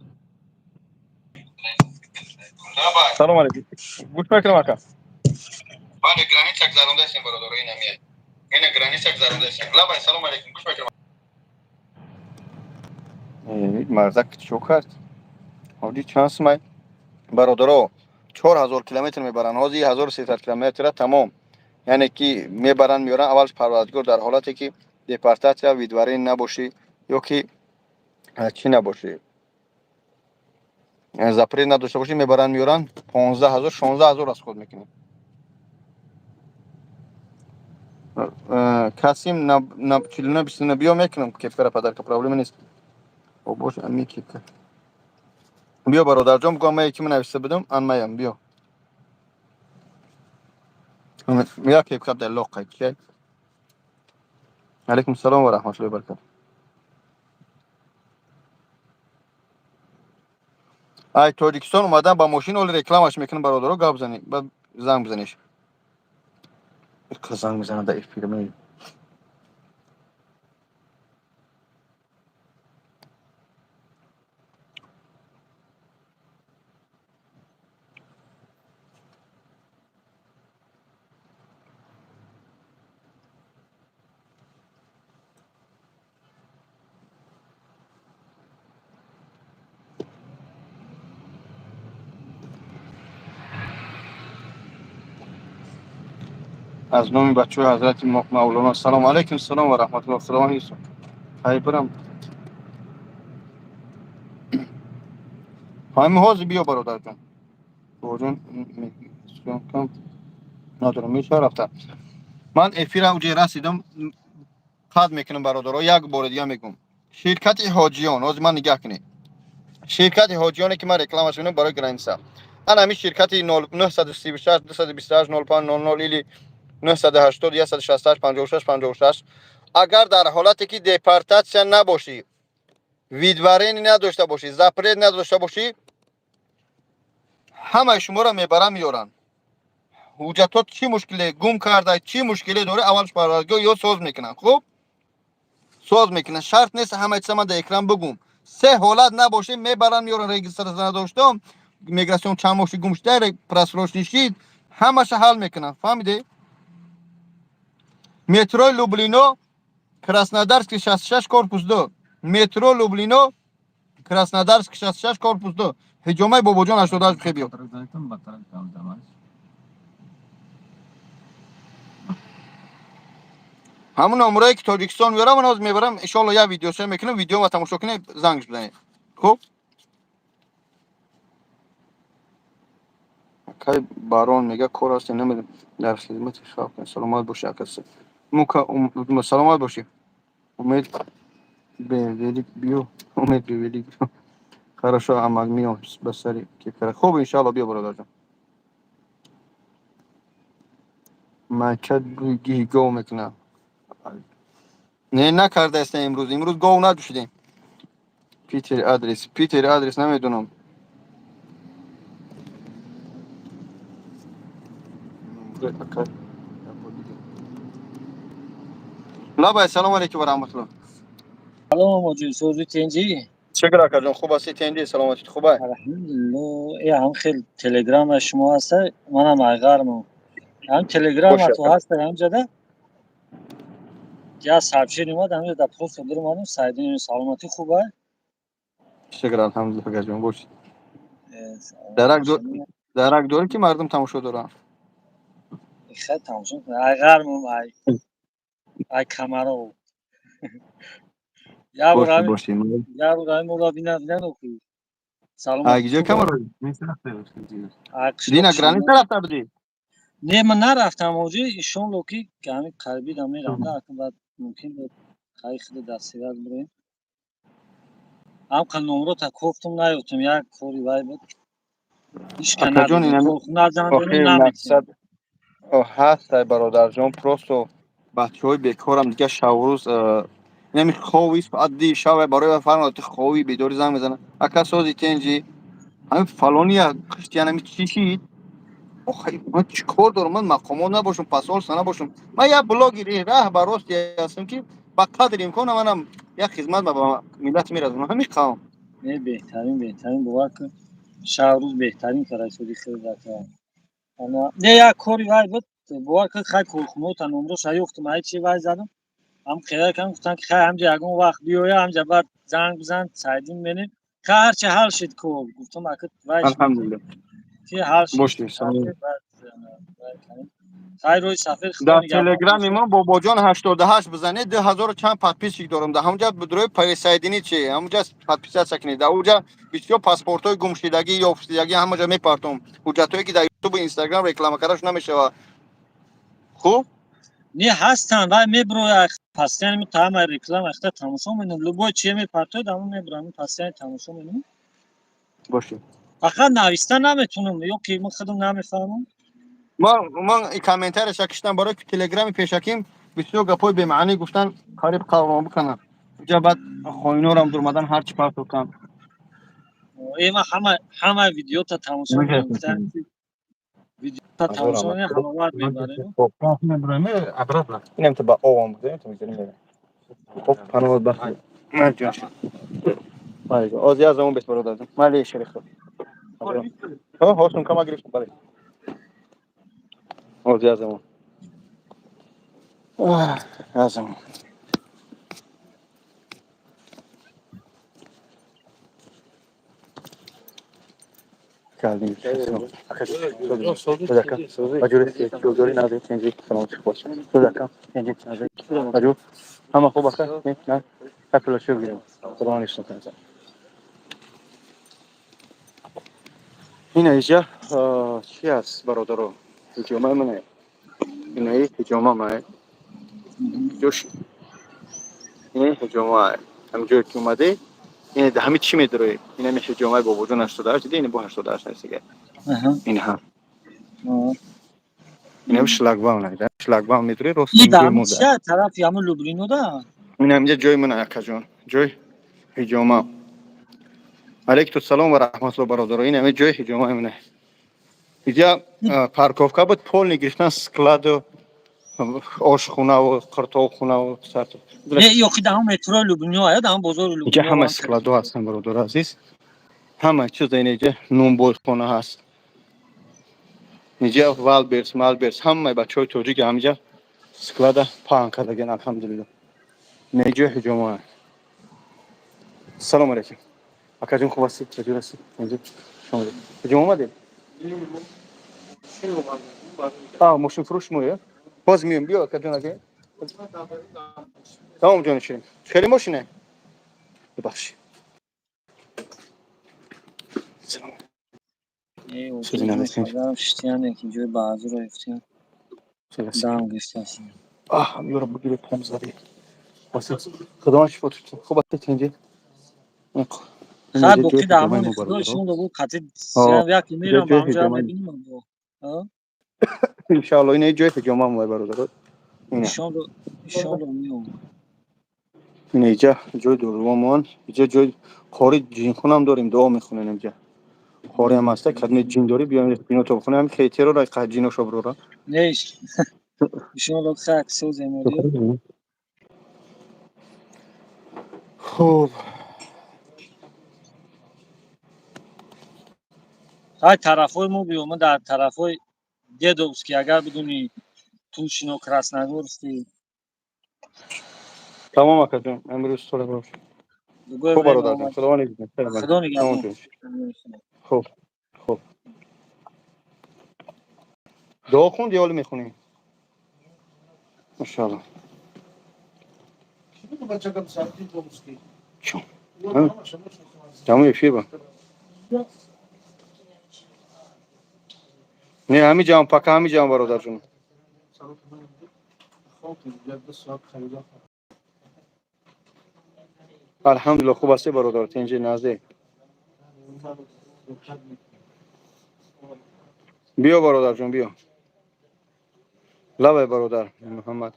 سلام علیکم گوش میکنم اکا بله گرانیت گذرونده هستیم برادر این همیه اینه گرانیت گذرونده هستیم لا بای سلام علیکم گوش میکنم مرزک چو کرد حالی چانس مای برادرو 4000 کیلومتر میبرن حاضی 1300 کیلومتر تمام یعنی که میبرن میارن اولش پروردگار در حالتی که دپارتاسیا ویدوارین نباشی یا که چی نباشی زپری نداشته باشی میبرن میارن 15000 16000 از خود میکنی کسیم 49 29 بیا میکنم که فر پدر که پرابلم نیست او باش امی که بیا برادر جان بگم من یکی من نوشته بدم ان مایم بیا بیا که کد لوقا کی علیکم السلام و رحمت الله و برکاته ای تاجیکستان اومدن با ماشین اول رکلامش میکنن برادرها گاب زنی بعد زنگ بزنیش زنگ میزنن در پیرمی از نام بچه حضرت مولانا سلام علیکم السلام و رحمت الله سلام علیکم های برم همین حوض بیا برادر جان جون کم ندارم میشه رفته من افیر اوجه رسیدم قد میکنم برادرها یک بار دیگه میگم شرکت حاجیان از من نگاه کنید شرکت حاجیانی که من رکلامش میکنم برای گرانسا انا همین شرکت 936 228 05 00 ایلی 980 168 56 56 اگر در حالتی که دپارتاسیا نباشی ویدوارین نداشته باشی زپرید نداشته باشی همه شما را میبرن میارن حجتات چی مشکلی گم کرده چی مشکلی داره اولش پروردگار یا ساز میکنن خب ساز میکنن شرط نیست همه چیز من در اکرام بگم سه حالت نباشه میبرن میارن رجیستر نداشتم میگراسیون چند ماشی گم شده پرسروش نشید همش حل میکنن فهمیدی مترو لوبلینو Krasnodarsk 66 корпус 2 метро Люблино Krasnodarsk 66 корпус 2 ҳиҷомаи бобоҷон 88 бихе биё ҳамун номрое ки тоҷикистон меёрам ман ҳозир мебарам иншоалло як видеоша мекунам видеома тамошо кунед занг бизанед хуб кай барон мега кор ҳастем намедонам дар хизмати халқ саломат бошӣ акаси мука саломат бошӣ умед бевелик биё умед бевелик биё хорошо амак миём ба сари кекара хуб иншоалло биё бародарҷон макад гӯй гов мекунам не накардаистем имрӯз гов надӯшидем питер адрес намедонам лабай салом алейкум ва раҳматуллоҳ سلام موجود سوزی تنجی چکر акаҷон хуб ҳастӣ тенҷи саломатит хубай الحمدلله ای هم خیلی تلگرام شما هست منم ایگارم هم تلگرام باشه تو هست هم جده یا سابشیر اومد همه در پست دارم منو سایدین سلامتی خوبه چکر الحمدلله акаҷон бош سلامتی дарак дорӣ ки мардум тамошо доранд خیلی تماشا ایگارم ای کامرو یا бошӣ برای бошӣ یا برای مولا بینا نکوی سلامتی агиҷо خوبه камаро عکسلا дина کشیدم граница рафта будӣ نه من نرفتم موجی ایشون لوکی که همین قریبی دم میرم نه بعد ممکن بود خیلی خیلی دستی برد بریم ам ка номро та кофтум наётум як кори вай буд ишка акаҷон надодем инам корхуна занадем охи наметем мақсад ҳастай бародарҷон просто бачаҳои бекорам дига шаврӯз нами ховӣ соати шаве барои фармоти ховӣ бедорӣ занг мезанад ака сози тенҷи ҳамин фалония қиштиянами чӣ шид охай ман чӣ кор дорам ман мақомот набошам пасолса набошам ман як блогери раҳбар росте ҳастам ки ба қадри имкона манам як хизмат ба миллат меразонам ҳамин қавм не беҳтарин бовар кун шаврӯз беҳтарин кард шуди хелдата ана не як кори вай буд бовар кун хай корхунота номроша ёфтум ай чи вай задам ам хелай кардам гуфтам ки хай ҳамҷа ягон вақт биёя ҳамҷа баъд занг бизан сайдин менем ка ҳарчи ҳал шид кор гуфтам ака вай алҳамдулилла ки ҳал шид бошед салом хай рӯи сафед дар худо телеграми нигаҳбон ман бобоҷон 88 бизанед 2000 чанд подписчик дорам дар ҳамҷа бидрои присоединӣ чи ҳамҷа подписатсия кунед дар уҷа бисёр паспортҳои гумшудагӣ ёфтидагӣ ҳамаҷа мепартом ҳуҷҷатҳое ки дар ютубу инстаграм реклама кардааш намешавад хуб не ҳастанд вай мебирояд постоянно таъмаи реклама ихта тамошо менам любой чие мепартояд ҳамон мебирам постоянно тамошо менам бошед фақат нависта наметунам ё ки ман худам намефаҳмам ман комментарияша киштам барои ки телеграми пешаким бисёр гапҳои бемаънӣ гуфтан қариб қалбама бикунам уҷа баъд хоинорам дурмадан ҳарчи парт кунам ма ҳама видеота тамошо менам гуфтам ки видеота тамошо менам ҳаловат мебарем инам то ба овам буда то мизарим бера хуб панovat бахт марҷон майга ози аз замон бес бародарҷон майли шерих ҳостум кама гирифтам бале ози аз замон аз замон کردیم جوری نداره چنجی سلام چی باشه تو دکم چنجی نداره بجو همه خوب بخیر نه کپلا شو بیرون سلام علیکم کنم این اینجا چی است برادرو هجومه منه اینه هجومه منه جوش اینه هجومه هم جوی که اومده اینه ده همه چی میداره اینه میشه جامعه با وجود 88 دیگه اینه با 88 هست دیگه این هم اینم شلاگباون نه شلاگباون میداره راست این جای دام موده چه طرف همون لوبرینو ده این هم جای من اکا جان جای هجوما علیکم السلام و رحمت الله برادر این هم جای هجوما منه اینجا پارکوفکا بود پول نگرفتن سکلاد و آشخونه و قرطاخونه و سرت نه یو که دام مترو لوبرینو آیا دام بازار اینجا لوبرینو همه سکلادو هستن برادر عزیز همه چیز اینجا نون بوی خونه هست اینجا والبرس همه بچهای توجیک همینجا سکلادا پاهن کردگن الحمدلله نیجا هجوما سلام علیکم اکاجون خوب هستی چطور هستی شما هجوما اومدید ماشین فروش مویه باز میام بیا اکاجون اگه تمام جانشین خیلی ماشینه ببخشید سلام سوزی نداشتیم شتیانه که جوی بازو رو افتیم دام گستاسی یورو بگیره پام زدی واسه خداوند شفا تو خوب هستی چنجی خب بقی دامون خودشون رو بود قطعی سیان یکی میرم با همجا ببینیم انشاءالله اینه جای هجوما موی برادر ایشالله میام این اینجا جای دورومان اینجا جای خاری جین خونم داریم دعا میخونیم اینجا خاری هم هسته کدوم جین داری بیایم بینو تو بخونیم خیلی رو رای قد جینو شو برو نیش ایشالله خاک سوز میاری خوب های طرفای ما بیومه در طرفای ددوسکی اگر بدونی توشینو کراسنگورسکی تمام اکا امروز تو رو خوب برادر جان خدا نگهدار خدا نگهدار خوب خوب دعا خوند یا میخونی ماشاءالله چون جامو فی با نه همین جام پاکا همین جام برادر جون الحمدلله خوب هستی برادر تنجی نزدیک بیا برادر جون بیا لبای برادر محمد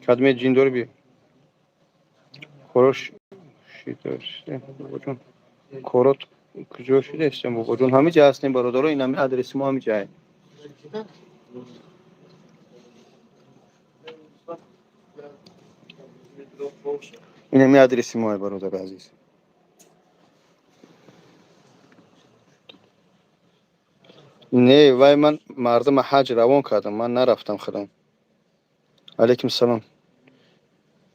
کدمه جیندور بیا خوش شیدرسته بابا جون کارات کجا شده استم بابا جون همه جا هستیم برادر این همه آدرس ما همه جای این همه آدرس ما برادر عزیز نه وای من مردم حج روان کردم من نرفتم خدام علیکم سلام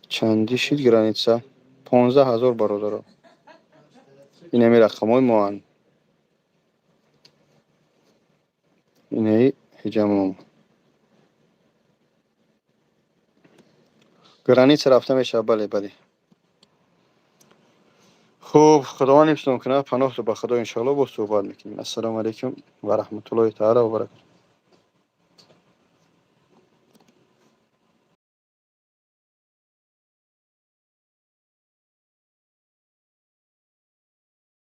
چندی شید گرانیتسا 15000 برادر این همه رقم های ما هن. این هی هجمم گرانیت رفتم میشه بله بله خوب خداوند نمیستم کنه پناه تو به خدا ان شاء الله با صحبت میکنیم السلام علیکم و رحمت الله تعالی و برکاته